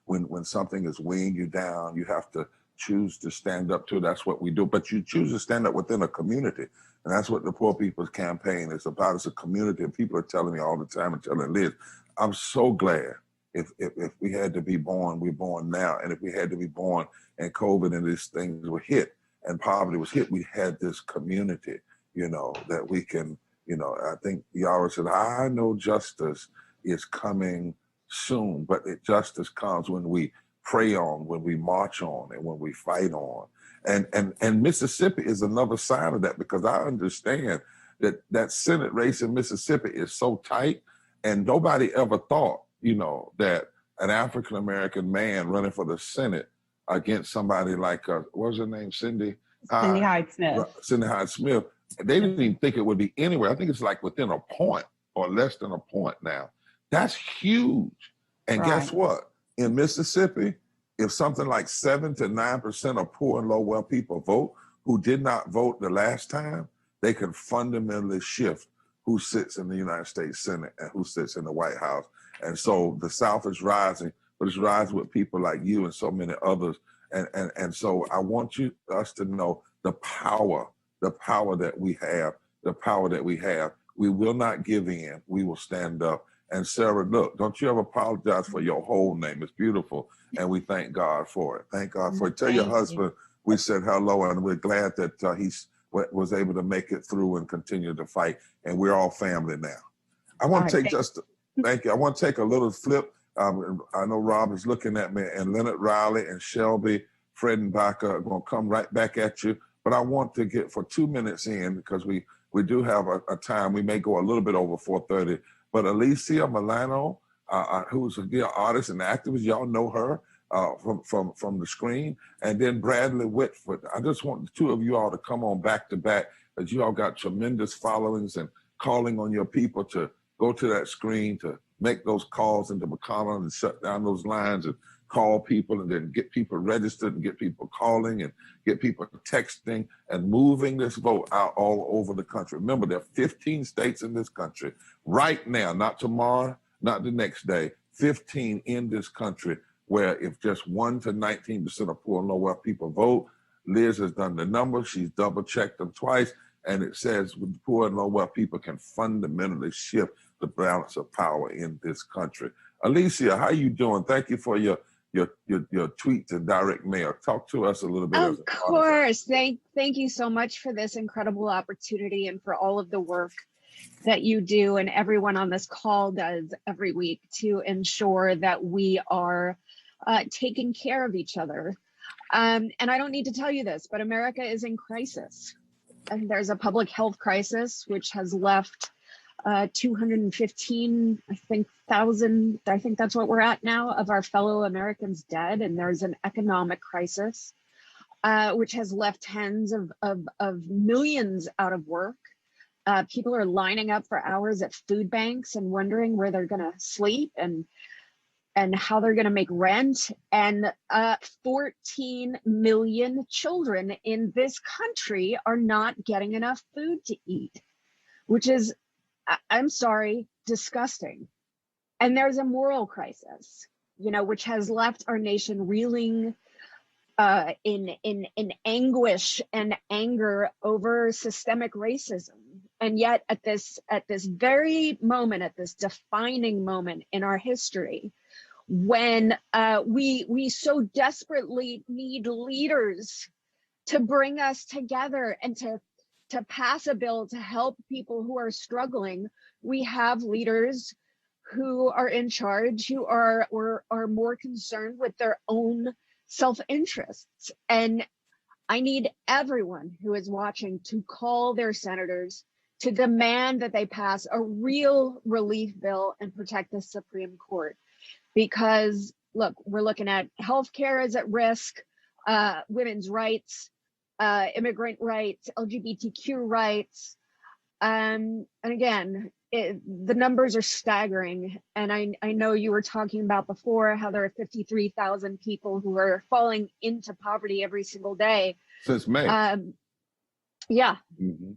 when something is weighing you down, you have to choose to stand up to. That's what we do. But you choose to stand up within a community. And that's what the Poor People's Campaign is about. It's a community. And people are telling me all the time, and telling Liz, I'm so glad if we had to be born, we're born now. And if we had to be born and COVID and these things were hit and poverty was hit, we had this community, that we can, I think Yara said, I know justice is coming soon, but justice comes when we pray on, when we march on, and when we fight on. And Mississippi is another side of that, because I understand that Senate race in Mississippi is so tight, and nobody ever thought, that an African-American man running for the Senate against somebody like, what was her name, Cindy
Hyde-Smith.
Cindy Hyde-Smith, they didn't even think it would be anywhere. I think it's like within a point or less than a point now. That's huge. And guess what? In Mississippi, if something like 7 to 9% of poor and low wealth people vote who did not vote the last time, they can fundamentally shift who sits in the United States Senate and who sits in the White House. And so the South is rising, but it's rising with people like you and so many others. And so I want us to know the power that we have, We will not give in. We will stand up. And Sarah, look, don't you ever apologize for your whole name. It's beautiful. And we thank God for it. Thank God for it. Tell your husband we said hello, and we're glad that he was able to make it through and continue to fight. And we're all family now. I want to take thank you. I want to take a little flip. I know Rob is looking at me, and Leonard Riley and Shelby Fredenbacher are going to come right back at you. But I want to get for 2 minutes in, because we do have a time. We may go a little bit over 4:30. But Alyssa Milano, who's a dear artist and activist, y'all know her from the screen. And then Bradley Whitford. I just want the two of you all to come on back to back, as you all got tremendous followings and calling on your people to go to that screen, to make those calls into McConnell and shut down those lines and call people, and then get people registered and get people calling and get people texting and moving this vote out all over the country. Remember, there are 15 states in this country right now, not tomorrow, not the next day, 15 in this country where if just 1 to 19% of poor and low wealth people vote. Liz has done the numbers. She's double checked them twice. And it says poor and low wealth people can fundamentally shift the balance of power in this country. Alyssa, how you doing? Thank you for your tweets and direct mail. Talk to us a little bit.
Of course. Thank you so much for this incredible opportunity and for all of the work that you do and everyone on this call does every week to ensure that we are taking care of each other. And I don't need to tell you this, but America is in crisis. And there's a public health crisis, which has left 215, thousand, I think that's what we're at now, of our fellow Americans dead. And there's an economic crisis. which has left tens of millions out of work. People are lining up for hours at food banks and wondering where they're going to sleep and how they're going to make rent. And 14 million children in this country are not getting enough food to eat, which is, I'm sorry, disgusting. And there's a moral crisis, which has left our nation reeling in anguish and anger over systemic racism. And yet at this very moment, at this defining moment in our history, when we so desperately need leaders to bring us together and to pass a bill to help people who are struggling, we have leaders who are in charge, who are more concerned with their own self-interests. And I need everyone who is watching to call their senators to demand that they pass a real relief bill and protect the Supreme Court. Because look, we're looking at healthcare is at risk, women's rights, immigrant rights, LGBTQ rights. And again, the numbers are staggering. And I know you were talking about before how there are 53,000 people who are falling into poverty every single day.
Since May.
Yeah,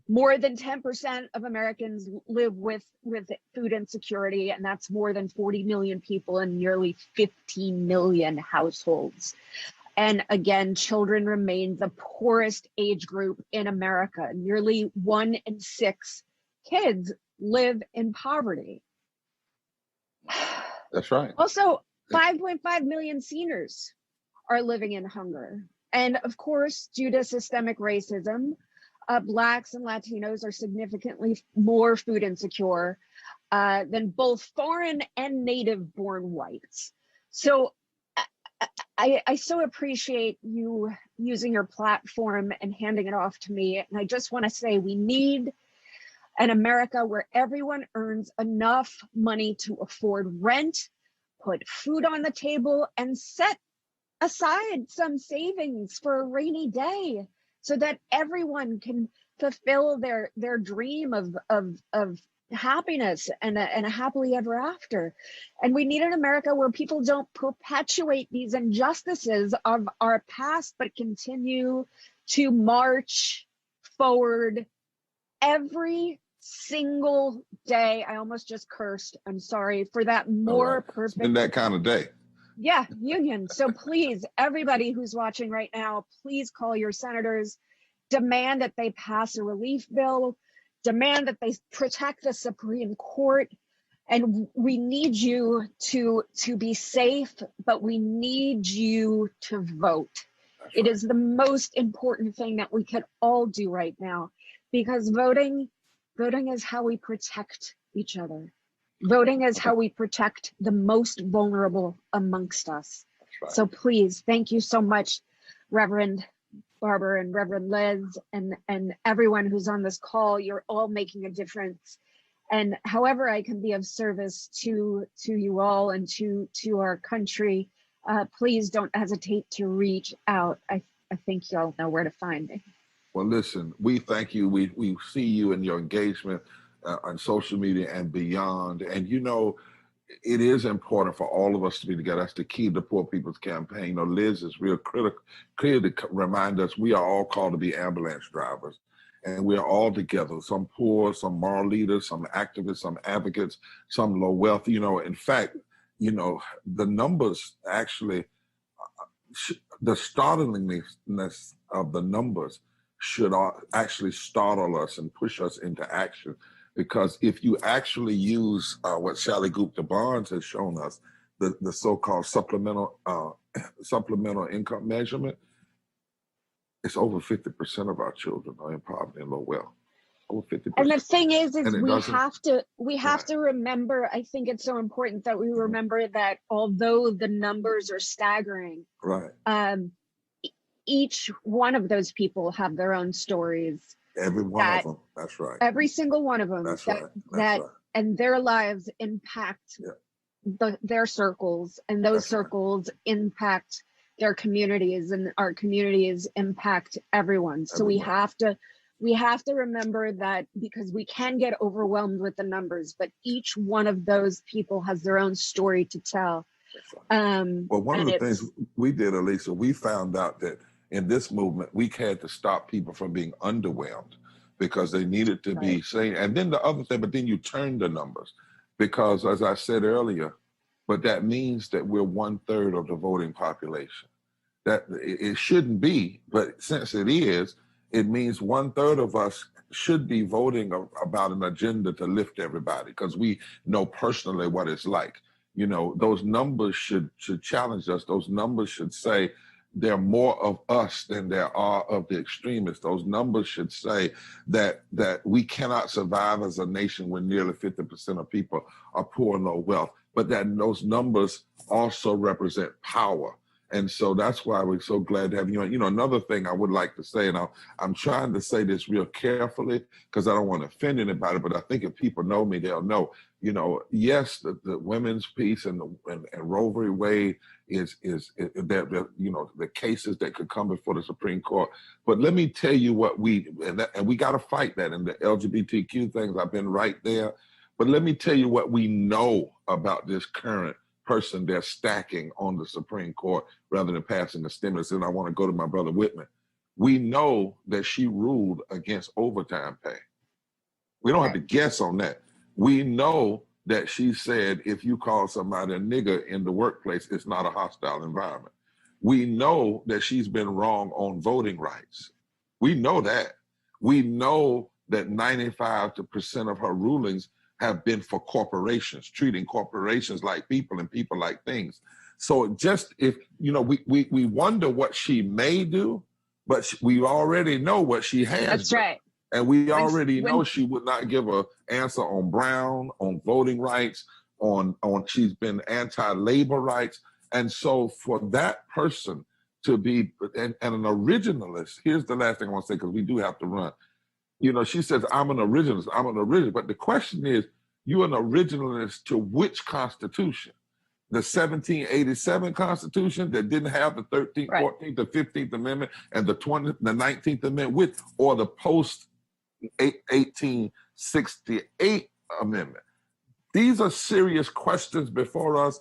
more than 10% of Americans live with food insecurity, and that's more than 40 million people in nearly 15 million households. And again, children remain the poorest age group in America. Nearly 1 in 6 kids live in poverty.
That's right.
Also, 5.5 million seniors are living in hunger. And of course, due to systemic racism, Blacks and Latinos are significantly more food insecure than both foreign and native born whites. So I so appreciate you using your platform and handing it off to me. And I just want to say we need an America where everyone earns enough money to afford rent, put food on the table, and set aside some savings for a rainy day, so that everyone can fulfill their dream of happiness and a happily ever after. And we need an America where people don't perpetuate these injustices of our past, but continue to march forward every single day. I almost just cursed. I'm sorry for that. More perfect.
It's been that kind of day.
Yeah, union. So please, everybody who's watching right now, please call your senators, demand that they pass a relief bill, demand that they protect the Supreme Court. And we need you to be safe, but we need you to vote. It is the most important thing that we could all do right now, because voting is how we protect each other. Voting is how we protect the most vulnerable amongst us. Right. So please, thank you so much, Reverend Barber and Reverend Liz and everyone who's on this call. You're all making a difference. And however I can be of service to you all and to our country, please don't hesitate to reach out. I think you all know where to find me.
Well, listen, we thank you. We see you in your engagement on social media and beyond. And, it is important for all of us to be together. That's the key to the Poor People's Campaign. Liz is real clear to remind us we are all called to be ambulance drivers. And we're all together, some poor, some moral leaders, some activists, some advocates, some low wealth. In fact, the numbers actually, the startlingness of the numbers should actually startle us and push us into action. Because if you actually use what Sally Gupta Barnes has shown us, the so-called supplemental income measurement, it's over 50% of our children are in poverty and low wealth. Over 50%.
And the thing is we have to remember, I think it's so important that we remember that although the numbers are staggering,
right,
each one of those people have their own stories.
Every one of them. That's right.
Every single one of them.
That's right.
And their lives impact their circles, and those circles impact their communities, and our communities impact everyone. So we have to remember that, because we can get overwhelmed with the numbers, but each one of those people has their own story to tell.
Well, one of the things we did, Alyssa, we found out that in this movement, we had to stop people from being underwhelmed because they needed to be saying, and then the other thing, but then you turn the numbers, because as I said earlier, but that means that we're 1/3 of the voting population. That it shouldn't be, but since it is, it means 1/3 of us should be voting about an agenda to lift everybody, because we know personally what it's like. You know, those numbers should challenge us. Those numbers should say there are more of us than there are of the extremists. Those numbers should say that we cannot survive as a nation when nearly 50% of people are poor and low wealth, but that those numbers also represent power. And so that's why we're so glad to have you on. You know, another thing I would like to say, and I'm trying to say this real carefully because I don't want to offend anybody, but I think if people know me, they'll know, you know, yes, the women's piece and Roe v. Wade is that, you know, the cases that could come before the Supreme Court. But let me tell you what we got to fight that, and the LGBTQ things, I've been right there. But let me tell you what we know about this current person they're stacking on the Supreme Court rather than passing the stimulus. And I want to go to my brother Whitman. We know that she ruled against overtime pay. We don't have to guess on that. We know that she said if you call somebody a nigger in the workplace, it's not a hostile environment. We know that she's been wrong on voting rights. We know that. We know that 95% of her rulings have been for corporations, treating corporations like people and people like things. So just if, you know, we wonder what she may do, but we already know what she has
That's
done.
right.
And we already know she would not give an answer on Brown, on voting rights, on she's been anti-labor rights. And so for that person to be, and an originalist, here's the last thing I want to say, because we do have to run. You know, she says, I'm an originalist. But the question is, you're an originalist to which Constitution? The 1787 Constitution that didn't have the 13th, 14th, the 15th Amendment, and the 19th Amendment with, or the post-1868 Amendment? These are serious questions before us,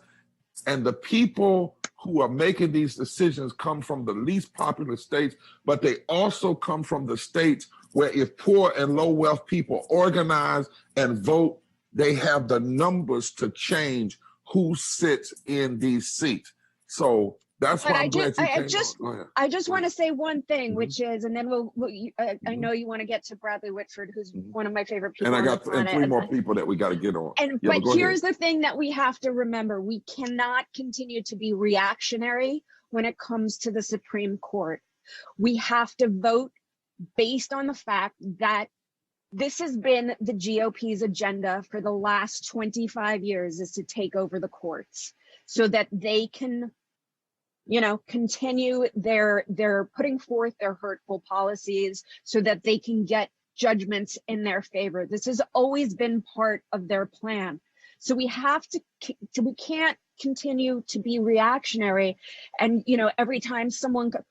and the people who are making these decisions come from the least populous states, but they also come from the states where if poor and low wealth people organize and vote, they have the numbers to change who sits in these seats. So that's why I'm glad you came on.
I just want to say one thing, which is, and then I know you want to get to Bradley Whitford, who's one of my favorite people.
And I got three more people that we got to get on.
But here's the thing that we have to remember. We cannot continue to be reactionary when it comes to the Supreme Court. We have to vote based on the fact that this has been the GOP's agenda for the last 25 years, is to take over the courts so that they can, you know, continue their putting forth their hurtful policies so that they can get judgments in their favor. This has always been part of their plan. So we can't continue to be reactionary. And, you know, every time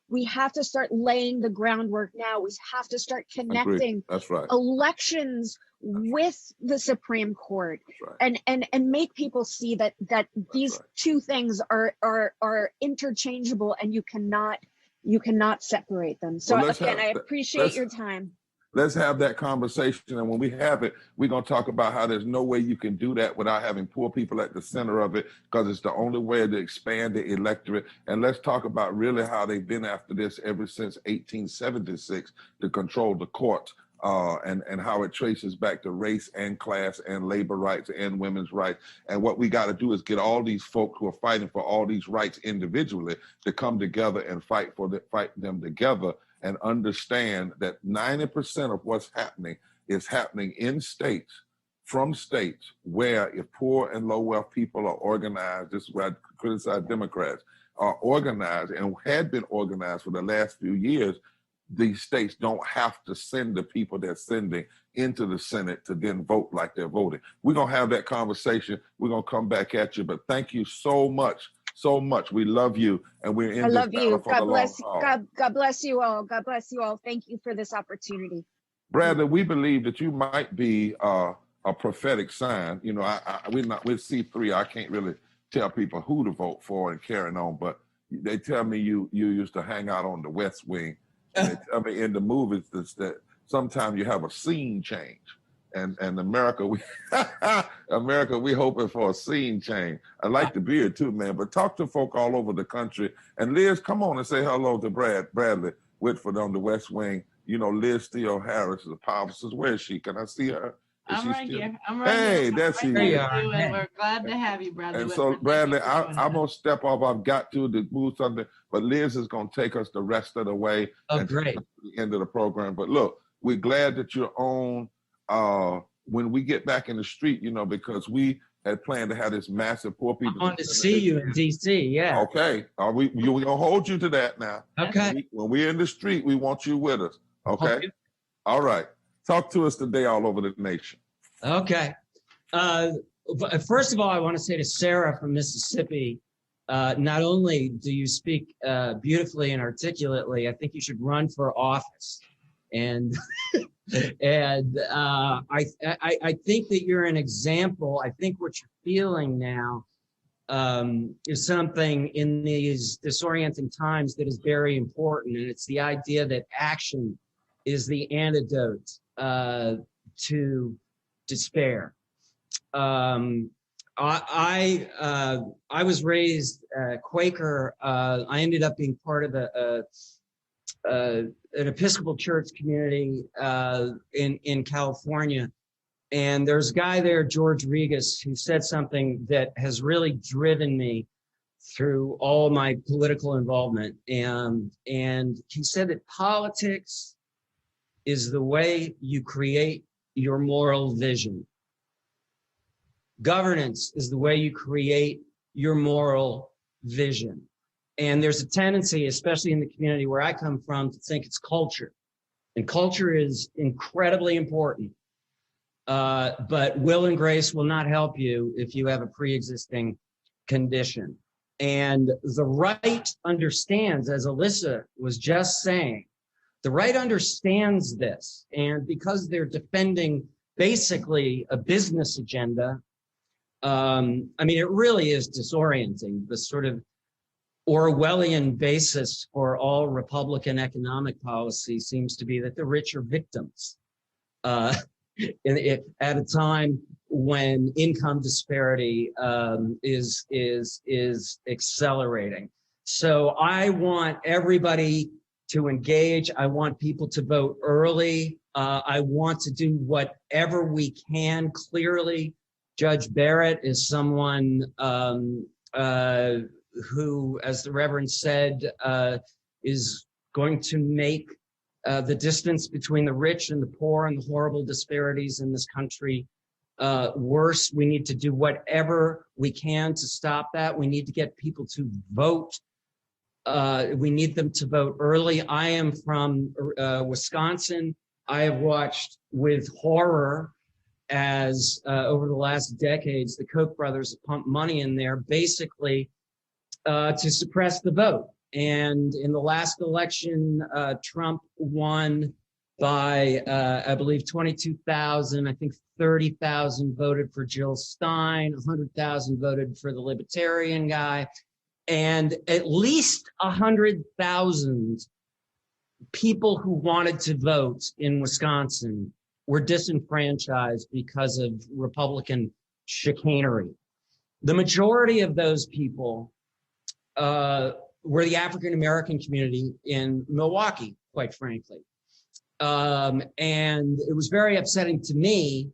we have to start laying the groundwork now. We have to start connecting elections with the Supreme Court, and make people see that these two things are interchangeable, and you cannot separate them. So again, I appreciate your time.
Let's have that conversation. And when we have it, we're going to talk about how there's no way you can do that without having poor people at the center of it, because it's the only way to expand the electorate. And let's talk about really how they've been after this ever since 1876 to control the courts, and how it traces back to race and class and labor rights and women's rights. And what we got to do is get all these folk who are fighting for all these rights individually to come together and fight them together, and understand that 90% of what's happening is happening in states, from states where if poor and low wealth people are organized, this is where I criticize Democrats, are organized and had been organized for the last few years, these states don't have to send the people they're sending into the Senate to then vote like they're voting. We're going to have that conversation. We're going to come back at you, but thank you so much so much. We love you, and we're in
I
this
love
battle
you.
for the
God
long
bless.
haul.
God bless you all. God bless you all. Thank you for this opportunity.
Bradley, we believe that you might be a prophetic sign. You know, we're C3. I can't really tell people who to vote for and carrying on, but they tell me you used to hang out on the West Wing, and they tell me in the movies that sometimes you have a scene change. And America, America, we hoping for a scene change. I like the beard too, man. But talk to folk all over the country. And Liz, come on and say hello to Bradley Whitford on the West Wing. You know, Liz Steele Harris is a powerful sister. Where is she? Can I see her?
I'm right here. I'm right here.
Hey, there she is.
And we're glad to have you, Bradley.
And so, Bradley, I'm going to step off. I've got to move something. But Liz is going to take us the rest of the way.
Oh, great.
To the end of the program. But look, we're glad that you're on. When we get back in the street, you know, because we had planned to have this massive poor people.
I want to see you in DC, yeah.
Okay, we're going to hold you to that now.
Okay.
When we're in the street, we want you with us, okay? All right. Talk to us today all over the nation.
Okay. First of all, I want to say to Sarah from Mississippi, not only do you speak beautifully and articulately, I think you should run for office. And and I think that you're an example. I think what you're feeling now is something in these disorienting times that is very important, and it's the idea that action is the antidote to despair. I was raised Quaker. I ended up being part of an Episcopal church community in California. And there's a guy there, George Regas, who said something that has really driven me through all my political involvement. And he said that politics is the way you create your moral vision. Governance is the way you create your moral vision. And there's a tendency, especially in the community where I come from, to think it's culture. And culture is incredibly important. But will and grace will not help you if you have a pre-existing condition. And the right understands, as Alyssa was just saying, the right understands this. And because they're defending basically a business agenda, I mean, it really is disorienting, the sort of Orwellian basis for all Republican economic policy seems to be that the rich are victims at a time when income disparity is accelerating. So I want everybody to engage. I want people to vote early. I want to do whatever we can. Clearly, Judge Barrett is someone who, as the Reverend said, is going to make the distance between the rich and the poor and the horrible disparities in this country worse. We need to do whatever we can to stop that. We need to get people to vote. We need them to vote early. I am from Wisconsin. I have watched with horror as over the last decades, the Koch brothers have pumped money in there basically to suppress the vote. And in the last election, Trump won by, I believe, 22,000. I think 30,000 voted for Jill Stein, 100,000 voted for the Libertarian guy, and at least 100,000 people who wanted to vote in Wisconsin were disenfranchised because of Republican chicanery. The majority of those people were the African-American community in Milwaukee, quite frankly. And it was very upsetting to me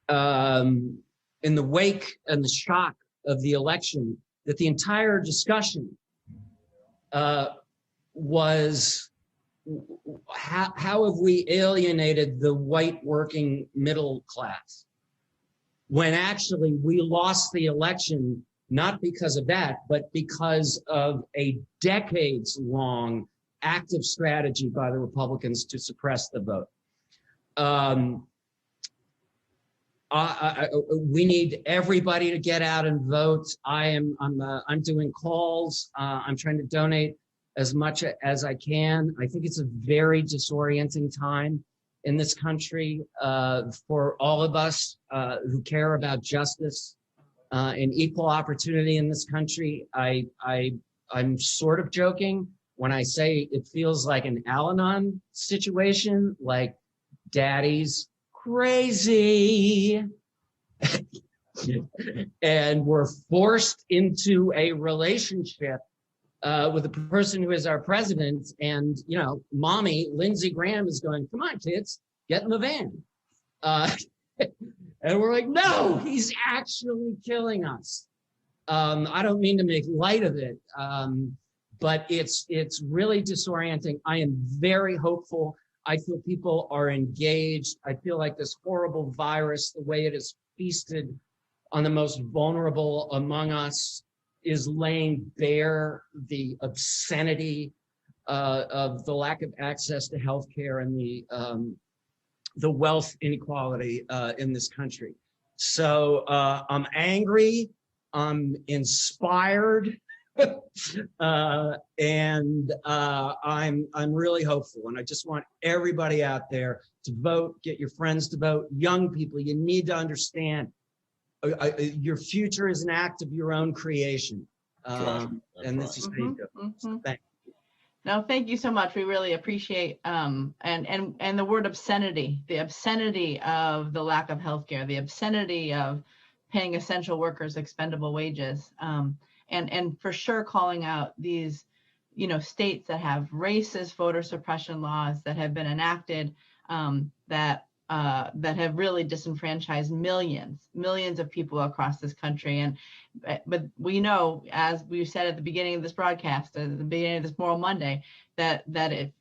in the wake and the shock of the election that the entire discussion was how have we alienated the white working middle class, when actually we lost the election not because of that, but because of a decades-long active strategy by the Republicans to suppress the vote. we need everybody to get out and vote. I'm doing calls. I'm trying to donate as much as I can. I think it's a very disorienting time in this country for all of us who care about justice and equal opportunity in this country. I'm sort of joking when I say it feels like an Al-Anon situation, like daddy's crazy. And we're forced into a relationship with the person who is our president. And, you know, mommy, Lindsey Graham, is going, come on, kids, get in the van. And we're like, no, he's actually killing us. I don't mean to make light of it, but it's really disorienting. I am very hopeful. I feel people are engaged. I feel like this horrible virus, the way it has feasted on the most vulnerable among us, is laying bare the obscenity of the lack of access to healthcare and the wealth inequality in this country. So I'm angry, I'm inspired, and I'm really hopeful. And I just want everybody out there to vote, get your friends to vote. Young people, you need to understand your future is an act of your own creation. And this is how you go. Thank you.
No, thank you so much. We really appreciate and the word obscenity, the obscenity of the lack of healthcare, the obscenity of paying essential workers expendable wages, and for sure calling out these, you know, states that have racist voter suppression laws that have been enacted that have really disenfranchised millions of people across this country. But we know, as we said at the beginning of this broadcast, at the beginning of this Moral Monday, that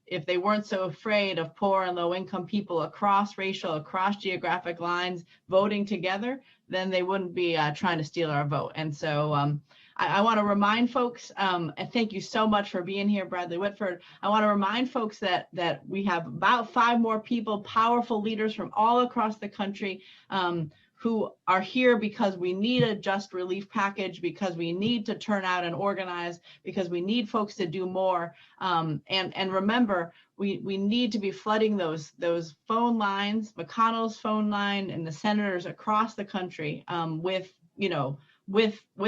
if they weren't so afraid of poor and low income people across racial, across geographic lines voting together, then they wouldn't be trying to steal our vote. And so I want to remind folks, and thank you so much for being here, Bradley Whitford. I want to remind folks that we have about 5 more people, powerful leaders from all across the country, who are here because we need a just relief package, because we need to turn out and organize, because we need folks to do more. And remember, we need to be flooding those phone lines, McConnell's phone line, and the senators across the country with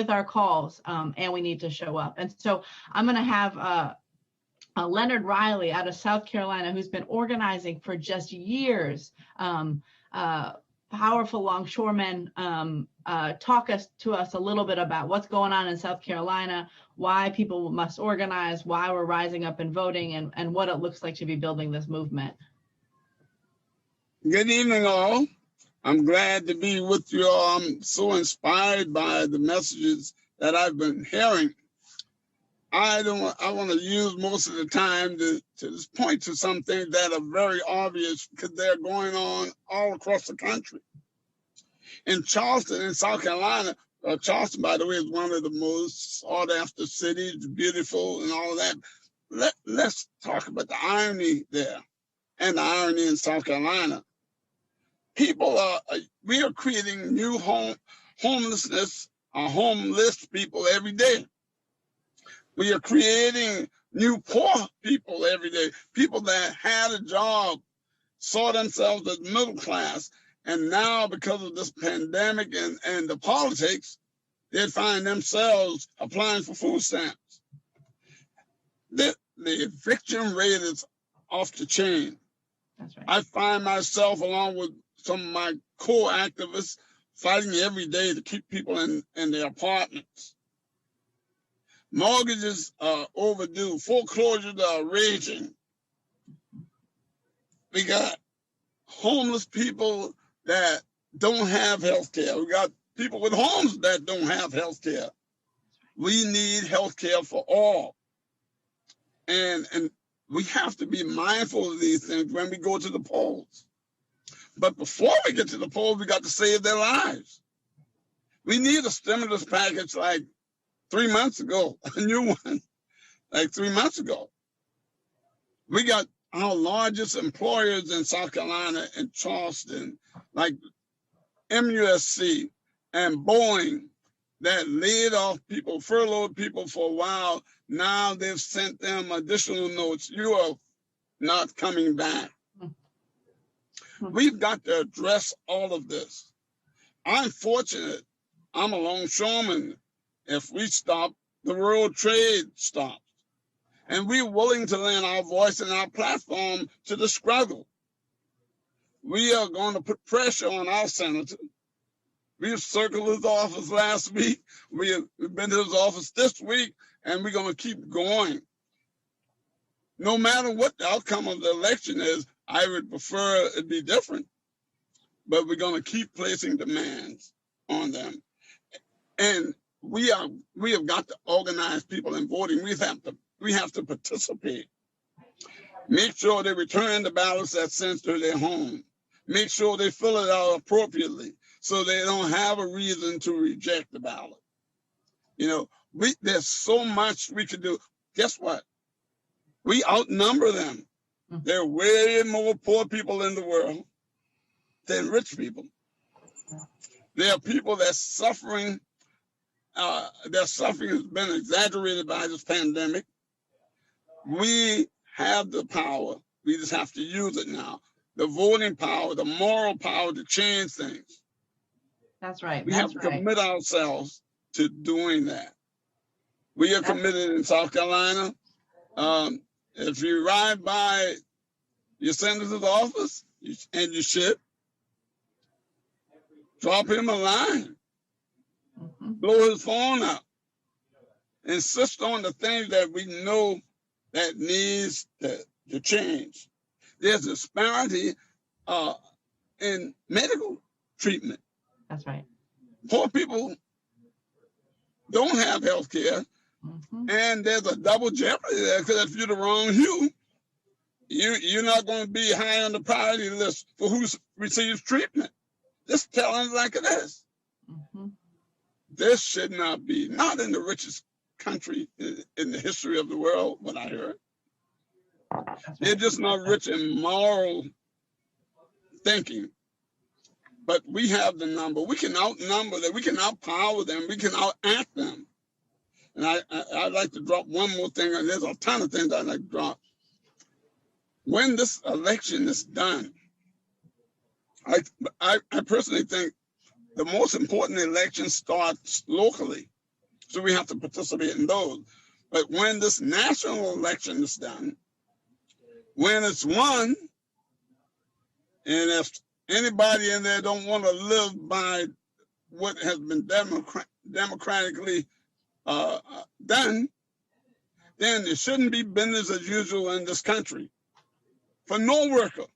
our calls, and we need to show up. And so I'm going to have Leonard Riley out of South Carolina, who's been organizing for just years, powerful longshoremen, talk to us a little bit about what's going on in South Carolina, why people must organize, why we're rising up and voting, and what it looks like to be building this movement.
Good evening, all. I'm glad to be with you all. I'm so inspired by the messages that I've been hearing. I want to use most of the time to just point to some things that are very obvious because they're going on all across the country. In Charleston, in South Carolina, Charleston, by the way, is one of the most sought after cities, beautiful and all that. Let's talk about the irony there and the irony in South Carolina. We are creating new homeless people every day. We are creating new poor people every day, people that had a job, saw themselves as middle class, and now because of this pandemic and the politics, they find themselves applying for food stamps. The eviction rate is off the chain.
That's right.
I find myself, along with some of my co-activists, fighting every day to keep people in their apartments. Mortgages are overdue. Foreclosures are raging. We got homeless people that don't have health care. We got people with homes that don't have health care. We need health care for all. And we have to be mindful of these things when we go to the polls. But before we get to the polls, we got to save their lives. We need a stimulus package like 3 months ago, a new one, like 3 months ago. We got our largest employers in South Carolina and Charleston, like MUSC and Boeing that laid off people, furloughed people for a while. Now they've sent them additional notes. You are not coming back. We've got to address all of this. I'm fortunate. I'm a longshoreman. If we stop, the world trade stops. And we're willing to lend our voice and our platform to the struggle. We are going to put pressure on our senator. We've circled his office last week. We've been to his office this week, and we're going to keep going. No matter what the outcome of the election is, I would prefer it be different, but we're going to keep placing demands on them. And we have got to organize people in voting. We have to participate. Make sure they return the ballots that sent to their home. Make sure they fill it out appropriately so they don't have a reason to reject the ballot. You know, there's so much we could do. Guess what? We outnumber them. There are way more poor people in the world than rich people. There are people that's suffering. Their suffering has been exaggerated by this pandemic. We have the power. We just have to use it now. The voting power, the moral power to change things.
That's right.
We have to commit ourselves to doing that. We are committed in South Carolina. If you ride by your senator's office, and you should, drop him a line. Blow his phone up. Insist on the things that we know that needs to change. There's disparity in medical treatment.
That's right.
Poor people don't have health care, and there's a double jeopardy there, because if you're the wrong hue, you're not going to be high on the priority list for who receives treatment. Just telling it like it is. This should not be, not in the richest country in the history of the world, what I heard. They're just not rich in moral thinking. But we have the number. We can outnumber them. We can outpower them. We can outact them. And I'd like to drop one more thing. And there's a ton of things I'd like to drop. When this election is done, I personally think the most important election starts locally. So we have to participate in those. But when this national election is done, when it's won, and if anybody in there don't want to live by what has been democratically done, then it shouldn't be business as usual in this country for no worker.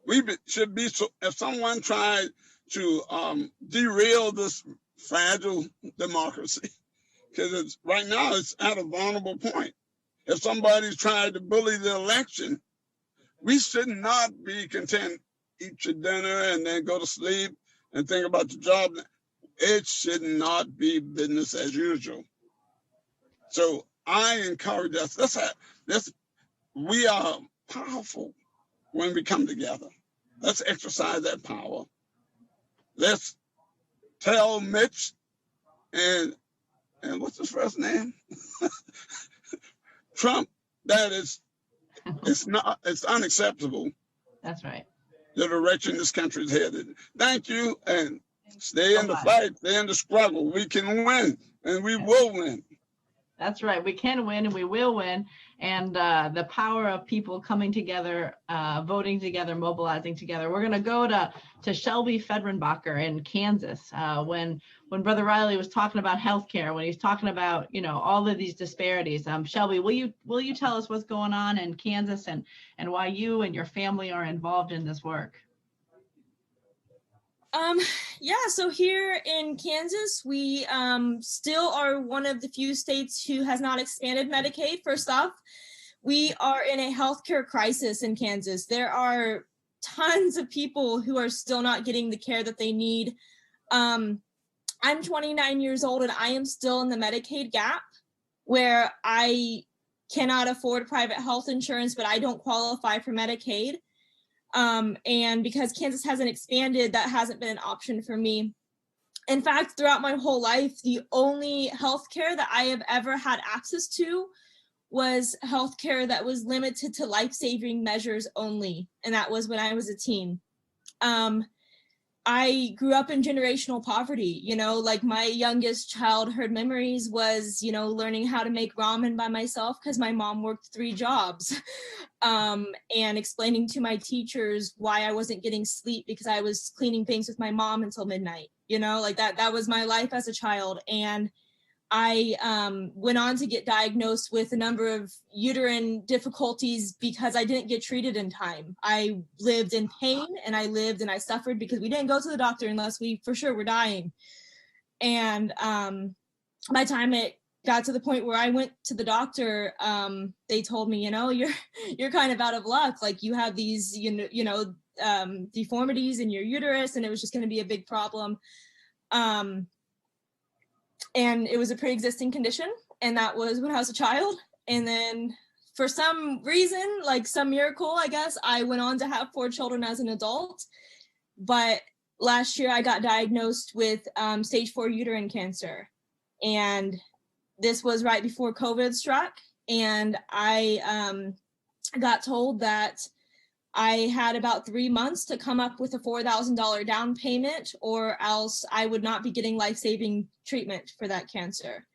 We should be, so if someone tried to derail this fragile democracy, because right now it's at a vulnerable point. If somebody's tried to bully the election, we should not be content, eat your dinner and then go to sleep and think about the job. It should not be business as usual. So I encourage us, we are powerful when we come together. Let's exercise that power. Let's tell Mitch and what's his first name? Trump, that it's unacceptable.
That's right.
The direction this country is headed. Thank you, and stay in the fight, stay in the struggle. We can win, and we will win.
That's right. We can win and we will win. And the power of people coming together, voting together, mobilizing together. We're going to go to Shelby Fedrenbacher in Kansas. When Brother Riley was talking about healthcare, when he's talking about, all of these disparities. Shelby, will you tell us what's going on in Kansas and why you and your family are involved in this work?
So here in Kansas, we still are one of the few states who has not expanded Medicaid. First off, we are in a healthcare crisis in Kansas. There are tons of people who are still not getting the care that they need. I'm 29 years old and I am still in the Medicaid gap where I cannot afford private health insurance, but I don't qualify for Medicaid. And because Kansas hasn't expanded, that hasn't been an option for me. In fact, throughout my whole life, the only healthcare that I have ever had access to was healthcare that was limited to life-saving measures only. And that was when I was a teen. I grew up in generational poverty, like my youngest childhood memories was, learning how to make ramen by myself because my mom worked 3 jobs, and explaining to my teachers why I wasn't getting sleep because I was cleaning things with my mom until midnight, like that was my life as a child. And I went on to get diagnosed with a number of uterine difficulties because I didn't get treated in time. I lived in pain and I suffered because we didn't go to the doctor unless we for sure were dying. And by the time it got to the point where I went to the doctor, they told me, you're kind of out of luck. Like you have these, deformities in your uterus, and it was just going to be a big problem. And it was a pre-existing condition, and that was when I was a child. And then for some reason, like some miracle, I guess, I went on to have 4 children as an adult. But last year I got diagnosed with stage 4 uterine cancer. And this was right before COVID struck. And I got told that I had about 3 months to come up with a $4,000 down payment, or else I would not be getting life-saving treatment for that cancer.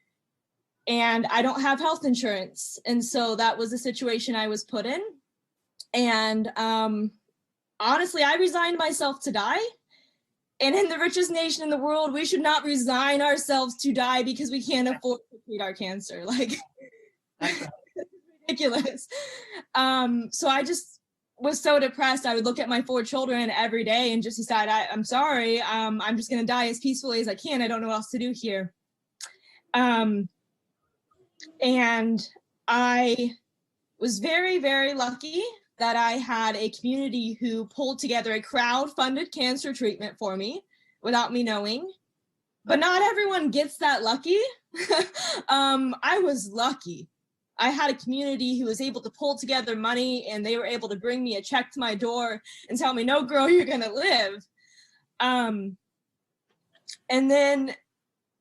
And I don't have health insurance. And so that was the situation I was put in. And honestly, I resigned myself to die. And in the richest nation in the world, we should not resign ourselves to die because we can't afford to treat our cancer. Like, it's ridiculous. So I just was so depressed. I would look at my 4 children every day and just decide, I'm sorry, I'm just going to die as peacefully as I can. I don't know what else to do here. And I was very, very lucky that I had a community who pulled together a crowd-funded cancer treatment for me without me knowing. But not everyone gets that lucky. I was lucky. I had a community who was able to pull together money, and they were able to bring me a check to my door and tell me, no, girl, you're going to live. And then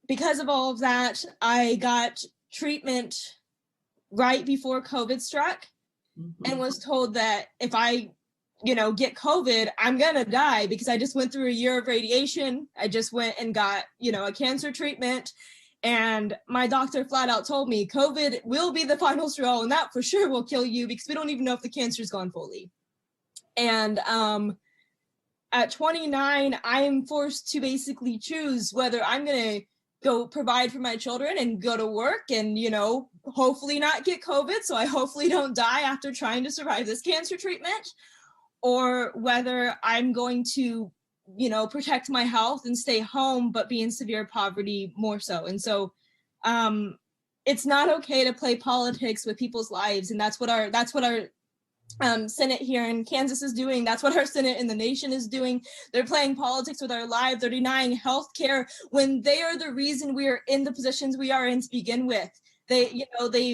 because of all of that, I got treatment right before COVID struck, and was told that if I, get COVID, I'm going to die because I just went through a year of radiation. I just went and got, a cancer treatment. And my doctor flat out told me COVID will be the final straw, and that for sure will kill you because we don't even know if the cancer's gone fully. And at 29, I'm forced to basically choose whether I'm going to go provide for my children and go to work and, hopefully not get COVID. So I hopefully don't die after trying to survive this cancer treatment, or whether I'm going to protect my health and stay home, but be in severe poverty more so. And so it's not okay to play politics with people's lives. And that's what our Senate here in Kansas is doing. That's what our Senate in the nation is doing. They're playing politics with our lives. They're denying health care when they are the reason we are in the positions we are in to begin with. They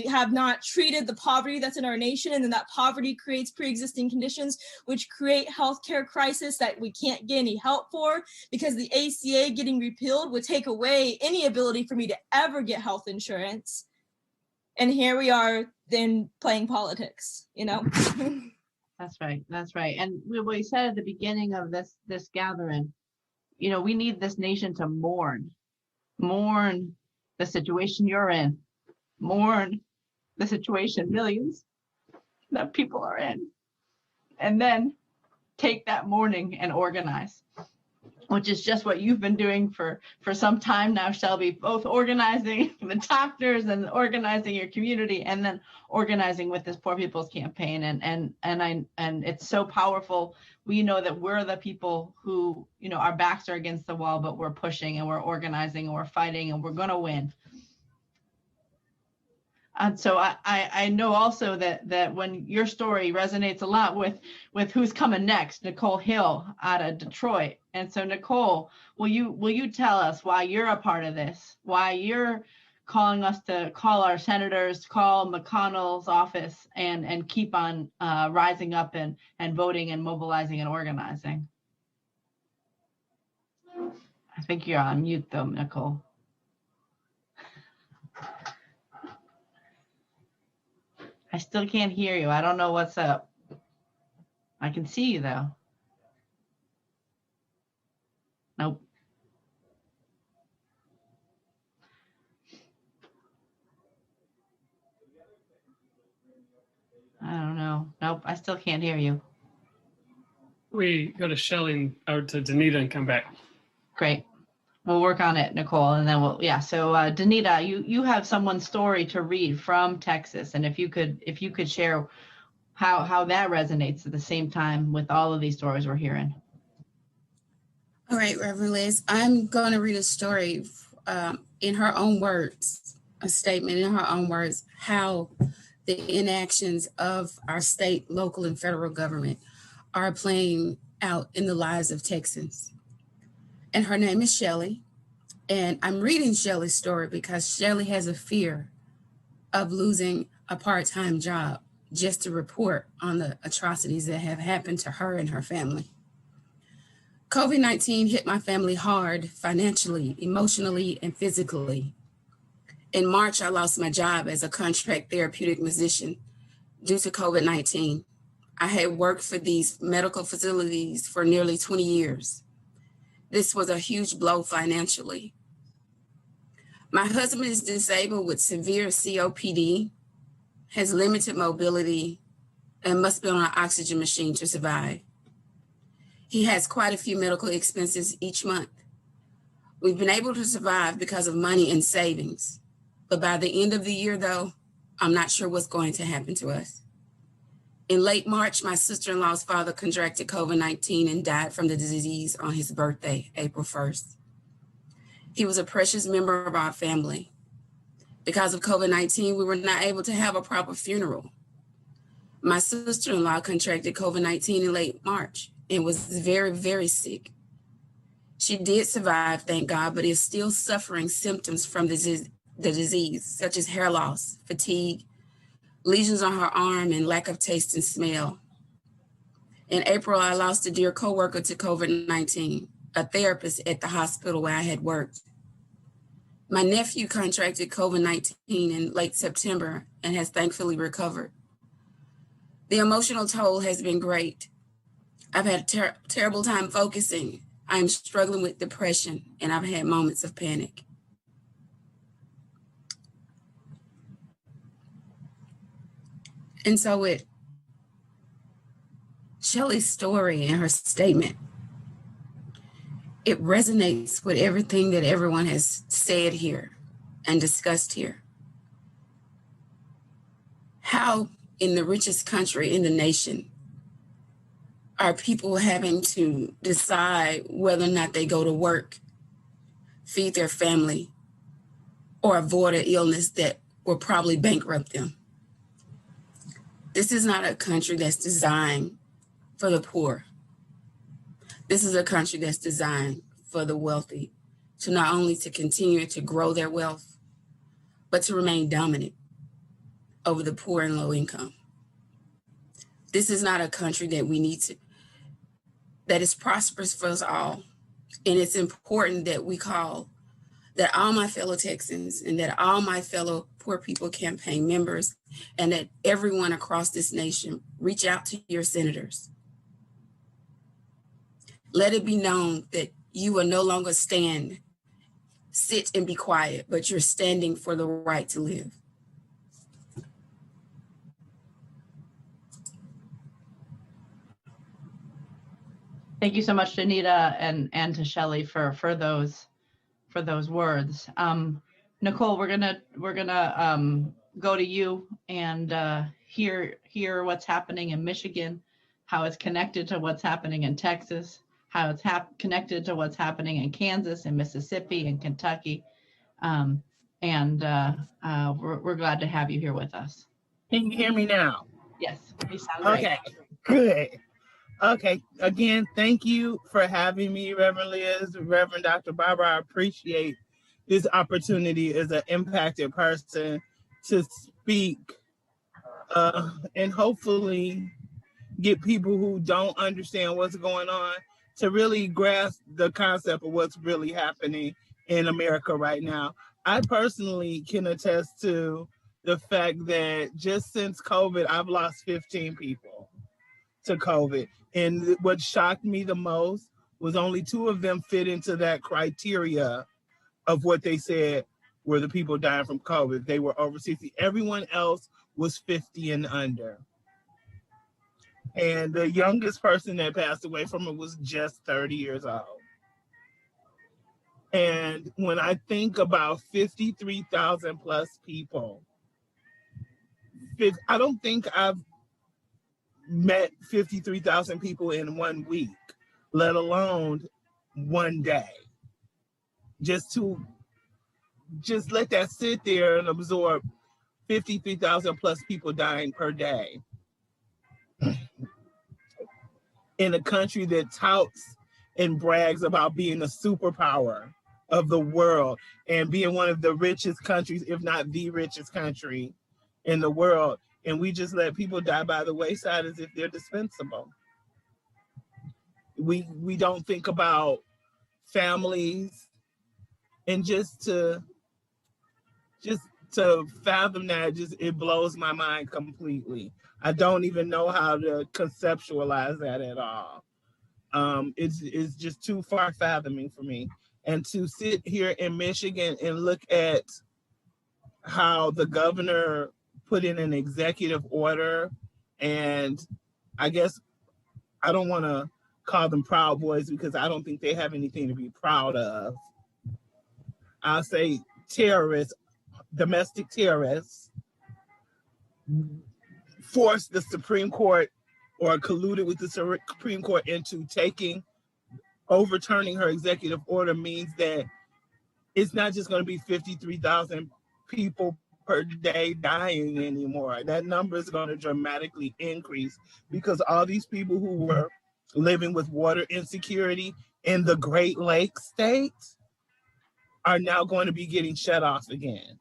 have not treated the poverty that's in our nation, and then that poverty creates pre-existing conditions, which create healthcare crisis that we can't get any help for, because the ACA getting repealed would take away any ability for me to ever get health insurance. And here we are then playing politics,
That's right. That's right. And we said at the beginning of this gathering, we need this nation to mourn the situation you're in. Mourn the situation millions that people are in, and then take that mourning and organize, which is just what you've been doing for some time now, Shelby, both organizing the doctors and organizing your community, and then organizing with this Poor People's Campaign. And it's so powerful. We know that we're the people who, our backs are against the wall, but we're pushing and we're organizing and we're fighting and we're going to win. And so I know also that when your story resonates a lot with who's coming next, Nicole Hill out of Detroit. And so Nicole, will you tell us why you're a part of this, why you're calling us to call our senators, call McConnell's office, and keep on rising up and voting and mobilizing and organizing. I think you're on mute though, Nicole. I still can't hear you. I don't know what's up. I can see you though. Nope. I don't know. Nope, I still can't hear you.
We go to Shelley or to Danita and come back.
Great. We'll work on it, Nicole, and then we'll, yeah. So Danita, you have someone's story to read from Texas, and if you could share how that resonates at the same time with all of these stories we're hearing.
All right, Reverend Liz, I'm going to read a story in her own words, a statement in her own words, how the inactions of our state, local, and federal government are playing out in the lives of Texans. And her name is Shelley. And I'm reading Shelley's story because Shelley has a fear of losing a part-time job just to report on the atrocities that have happened to her and her family. COVID-19 hit my family hard financially, emotionally, and physically. In March, I lost my job as a contract therapeutic musician due to COVID-19. I had worked for these medical facilities for nearly 20 years. This was a huge blow financially. My husband is disabled with severe COPD, has limited mobility, and must be on an oxygen machine to survive. He has quite a few medical expenses each month. We've been able to survive because of money and savings. But by the end of the year, though, I'm not sure what's going to happen to us. In late March, my sister-in-law's father contracted COVID-19 and died from the disease on his birthday, April 1st. He was a precious member of our family. Because of COVID-19, we were not able to have a proper funeral. My sister-in-law contracted COVID-19 in late March and was very, very sick. She did survive, thank God, but is still suffering symptoms from the disease, such as hair loss, fatigue, lesions on her arm, and lack of taste and smell. In April, I lost a dear coworker to COVID-19, a therapist at the hospital where I had worked. My nephew contracted COVID-19 in late September and has thankfully recovered. The emotional toll has been great. I've had a terrible time focusing. I am struggling with depression, and I've had moments of panic. And so with Shelley's story and her statement, it resonates with everything that everyone has said here and discussed here. How in the richest country in the nation are people having to decide whether or not they go to work, feed their family, or avoid an illness that will probably bankrupt them. This is not a country that's designed for the poor. This is a country that's designed for the wealthy to not only to continue to grow their wealth, but to remain dominant over the poor and low income. This is not a country that we need to, that is prosperous for us all. And it's important that we call, that all my fellow Texans and that all my fellow Poor People Campaign members and that everyone across this nation reach out to your senators. Let it be known that you will no longer sit and be quiet, but you're standing for the right to live.
Thank you so much, Danita, and to Shelley for those words. Nicole, we're gonna go to you and hear what's happening in Michigan, how it's connected to what's happening in Texas, how it's connected to what's happening in Kansas and Mississippi and Kentucky, and we're glad to have you here with us.
Can you hear me now?
Yes, you sound great.
Okay, good. Okay, again, thank you for having me, Reverend Liz, Reverend Dr. Barbara. I appreciate this opportunity as an impacted person to speak and hopefully get people who don't understand what's going on to really grasp the concept of what's really happening in America right now. I personally can attest to the fact that just since COVID, I've lost 15 people to COVID. And what shocked me the most was only 2 of them fit into that criteria of what they said were the people dying from COVID. They were over 60. Everyone else was 50 and under. And the youngest person that passed away from it was just 30 years old. And when I think about 53,000 plus people, I don't think I've met 53,000 people in 1 week, let alone one day. Just let that sit there and absorb 53,000 plus people dying per day in a country that touts and brags about being a superpower of the world and being one of the richest countries, if not the richest country in the world. And we just let people die by the wayside as if they're dispensable. We don't think about families, and just to fathom that, it blows my mind completely. I don't even know how to conceptualize that at all. It's just too far fathoming for me. And to sit here in Michigan and look at how the governor put in an executive order, and I guess I don't want to call them Proud Boys because I don't think they have anything to be proud of. I'll say terrorists, domestic terrorists, forced the Supreme Court or colluded with the Supreme Court into overturning her executive order, means that it's not just going to be 53,000 people per day dying anymore. That number is going to dramatically increase because all these people who were living with water insecurity in the Great Lakes states are now going to be getting shut off again,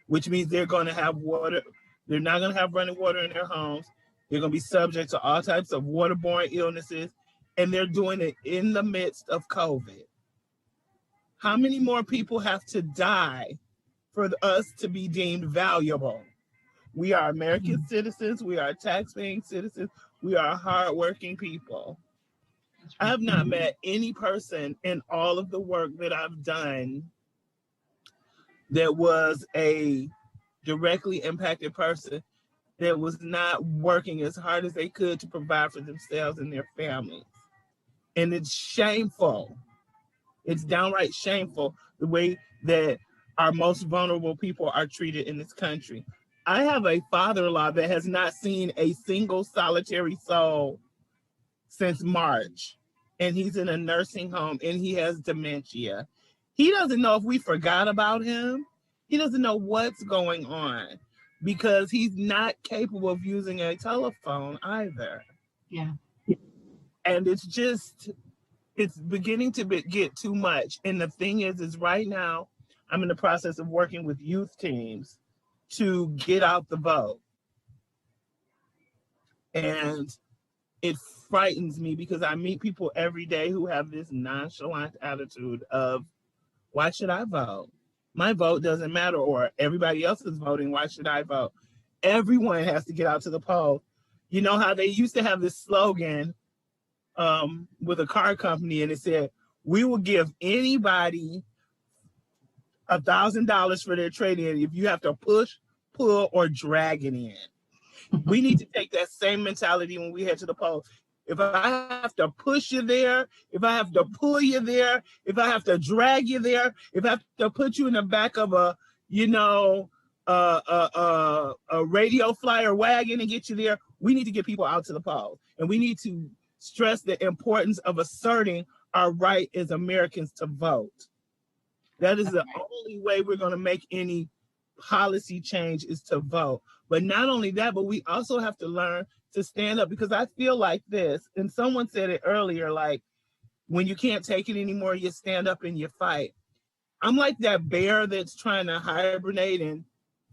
which means they're going to have water. They're not going to have running water in their homes. They're going to be subject to all types of waterborne illnesses, and they're doing it in the midst of COVID. How many more people have to die for us to be deemed valuable? We are American citizens. We are tax-paying citizens. We are hardworking people. I have not met any person in all of the work that I've done that was a directly impacted person that was not working as hard as they could to provide for themselves and their families. And it's shameful. It's downright shameful the way that our most vulnerable people are treated in this country. I have a father-in-law that has not seen a single solitary soul since March, and he's in a nursing home and he has dementia. He doesn't know if we forgot about him. He doesn't know what's going on because he's not capable of using a telephone either.
Yeah.
And it's beginning to get too much. And the thing is right now, I'm in the process of working with youth teams to get out the vote. And it frightens me because I meet people every day who have this nonchalant attitude of, why should I vote? My vote doesn't matter, or everybody else is voting. Why should I vote? Everyone has to get out to the poll. You know how they used to have this slogan with a car company, and it said, we will give anybody $1,000 for their trade-in if you have to push, pull, or drag it in. We need to take that same mentality when we head to the polls. If I have to push you there, if I have to pull you there, if I have to drag you there, if I have to put you in the back of a radio flyer wagon and get you there, we need to get people out to the polls. And we need to stress the importance of asserting our right as Americans to vote. That is the only way we're going to make any policy change, is to vote. But not only that, but we also have to learn to stand up, because I feel like this, and someone said it earlier, like when you can't take it anymore, you stand up and you fight. I'm like that bear that's trying to hibernate and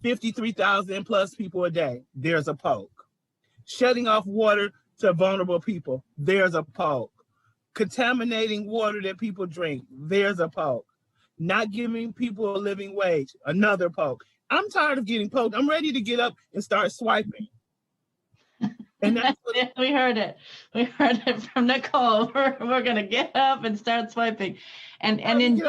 53,000 plus people a day. There's a poke. Shutting off water to vulnerable people. There's a poke. Contaminating water that people drink. There's a poke. Not giving people a living wage. Another poke. I'm tired of getting poked. I'm ready to get up and start swiping. And that's what
we heard it. We heard it from Nicole. We're gonna get up and start swiping, and indeed,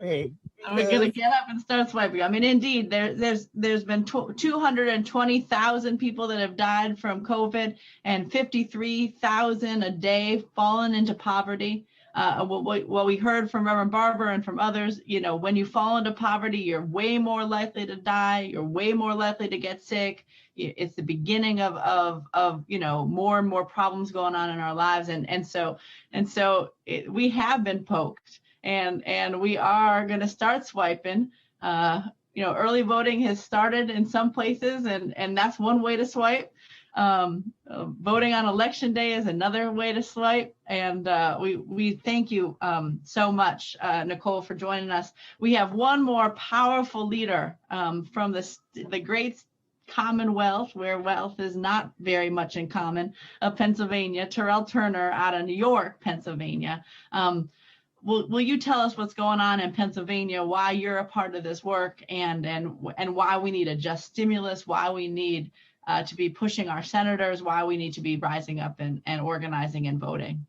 we're gonna get up and start swiping. I mean, indeed, there's been 220,000 people that have died from COVID, and 53,000 a day fallen into poverty. What we heard from Reverend Barber and from others, you know, when you fall into poverty, you're way more likely to die. You're way more likely to get sick. It's the beginning of you know, more and more problems going on in our lives, and so we have been poked, and we are going to start swiping. You know, early voting has started in some places, and that's one way to swipe. Voting on election day is another way to swipe, and we thank you so much, Nicole, for joining us. We have one more powerful leader from the great Commonwealth, where wealth is not very much in common, of Pennsylvania, Terrell Turner out of New York, Pennsylvania. Will you tell us what's going on in Pennsylvania, why you're a part of this work, and why we need a just stimulus, why we need to be pushing our senators, why we need to be rising up and organizing and voting?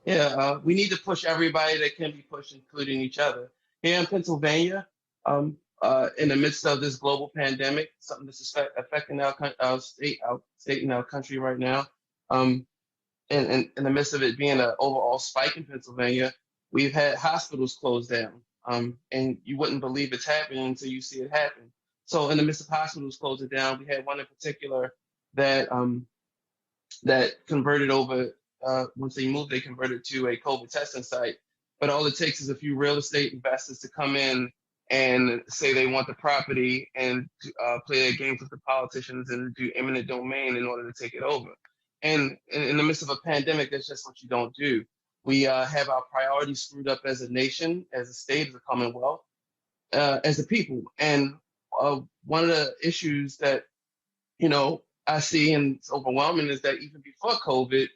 Yeah, we need to push everybody that can be pushed, including each other. Here in Pennsylvania, in the midst of this global pandemic, something that's affecting our state and our country right now, and in the midst of it being an overall spike in Pennsylvania, we've had hospitals closed down, and you wouldn't believe it's happening until you see it happen. So in the midst of hospitals closing down, we had one in particular that converted over, once they moved, they converted to a COVID testing site. But all it takes is a few real estate investors to come in and say they want the property and play their games with the politicians and do eminent domain in order to take it over. And in the midst of a pandemic, that's just what you don't do. We have our priorities screwed up as a nation, as a state, as a Commonwealth, as a people. And one of the issues that, you know, I see and it's overwhelming is that even before COVID,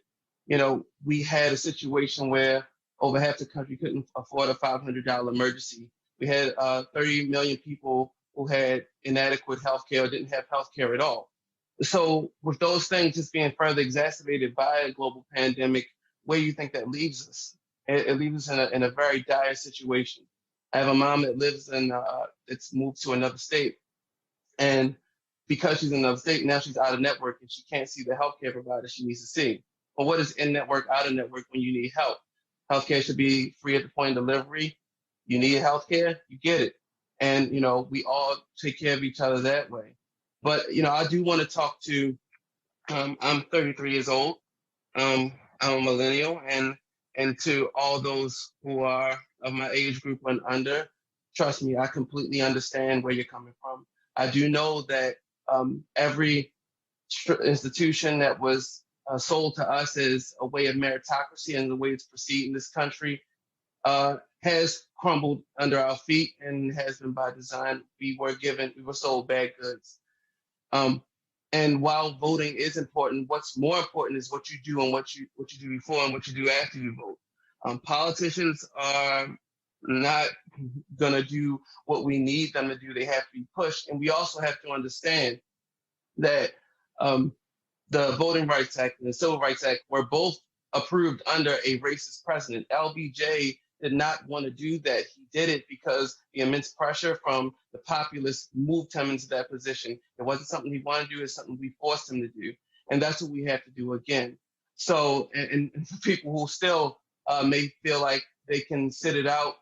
you know, we had a situation where over half the country couldn't afford a $500 emergency. We had 30 million people who had inadequate healthcare or didn't have healthcare at all. So with those things just being further exacerbated by a global pandemic, where do you think that leaves us? It leaves us in a very dire situation. I have a mom that lives in, that's moved to another state. And because she's in another state, now she's out of network and she can't see the healthcare provider she needs to see. But what is in network, out of network when you need help? Healthcare should be free at the point of delivery. You need healthcare, you get it. And, you know, we all take care of each other that way. But, you know, I do want to talk to, I'm 33 years old. I'm a millennial, and to all those who are of my age group and under, trust me, I completely understand where you're coming from. I do know that every institution that was sold to us as a way of meritocracy and the way it's perceived in this country has crumbled under our feet and has been by design. We were sold bad goods. And while voting is important, what's more important is what you do and what you do before and what you do after you vote. Politicians are not going to do what we need them to do. They have to be pushed. And we also have to understand that the Voting Rights Act and the Civil Rights Act were both approved under a racist president. LBJ did not want to do that. He did it because the immense pressure from the populace moved him into that position. It wasn't something he wanted to do, it's something we forced him to do. And that's what we have to do again. So, and for people who still may feel like they can sit it out,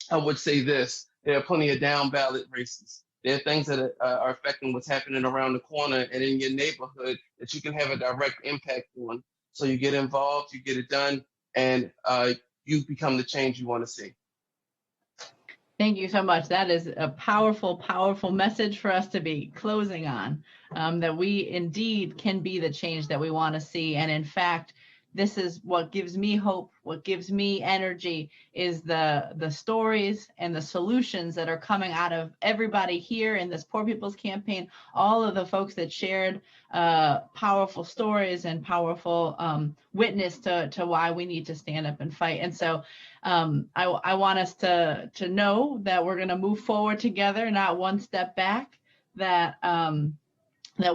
I would say this: there are plenty of down ballot races. There are things that are affecting what's happening around the corner and in your neighborhood that you can have a direct impact on. So you get involved, you get it done, and you become the change you want to see.
Thank you so much. That is a powerful, powerful message for us to be closing on, that we indeed can be the change that we want to see. And in fact, this is what gives me hope, what gives me energy, is the stories and the solutions that are coming out of everybody here in this Poor People's Campaign, all of the folks that shared powerful stories and powerful witness to why we need to stand up and fight. And so I want us to know that we're going to move forward together, not one step back, that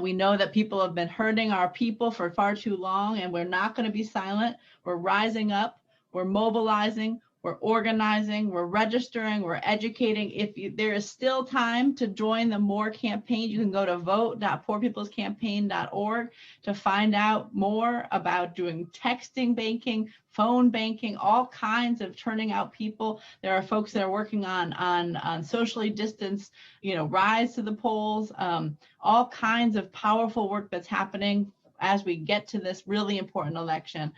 we know that people have been hurting our people for far too long, and we're not going to be silent. We're rising up, we're mobilizing, we're organizing, we're registering, we're educating. There is still time to join the MORE campaign. You can go to vote.poorpeoplescampaign.org to find out more about doing texting banking, phone banking, all kinds of turning out people. There are folks that are working on socially distanced, rise to the polls, all kinds of powerful work that's happening as we get to this really important election.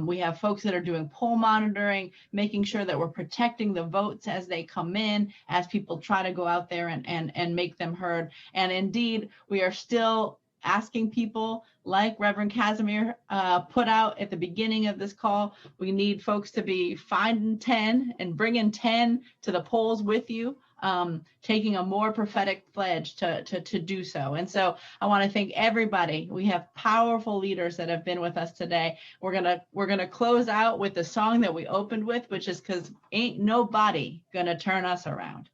We have folks that are doing poll monitoring, making sure that we're protecting the votes as they come in, as people try to go out there and make them heard. And indeed, we are still asking people, like Reverend Casimir put out at the beginning of this call, we need folks to be finding 10 and bringing 10 to the polls with you, taking a more prophetic pledge to do so. And so I want to thank everybody. We have powerful leaders that have been with us today. We're gonna close out with the song that we opened with, which is "Cause Ain't Nobody Gonna Turn Us Around."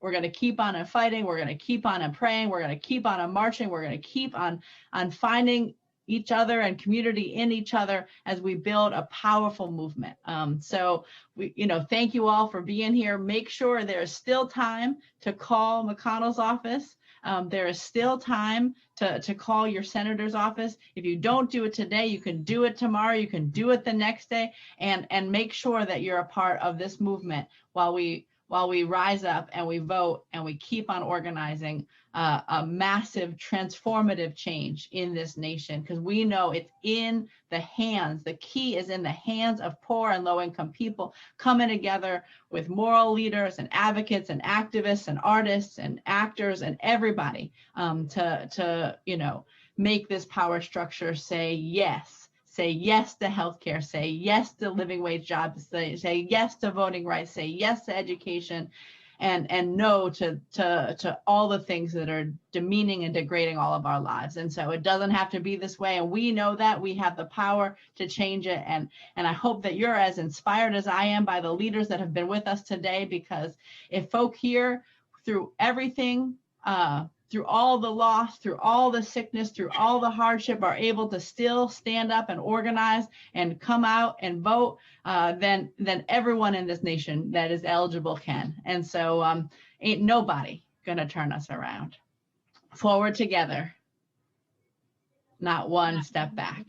We're going to keep on fighting. We're going to keep on praying. We're going to keep on marching. We're going to keep on finding each other and community in each other as we build a powerful movement. So thank you all for being here. Make sure there is still time to call McConnell's office. There is still time to call your senator's office. If you don't do it today, you can do it tomorrow. You can do it the next day, and make sure that you're a part of this movement while we rise up and we vote and we keep on organizing a massive transformative change in this nation, because we know it's in the hands, the key is in the hands of poor and low-income people coming together with moral leaders and advocates and activists and artists and actors and everybody to make this power structure say yes. Say yes to healthcare, say yes to living wage jobs, say yes to voting rights, say yes to education, and no to all the things that are demeaning and degrading all of our lives. And so it doesn't have to be this way. And we know that we have the power to change it. And I hope that you're as inspired as I am by the leaders that have been with us today, because if folk here through everything, through all the loss, through all the sickness, through all the hardship, are able to still stand up and organize and come out and vote, then everyone in this nation that is eligible can. And so ain't nobody gonna turn us around. Forward together, not one step back.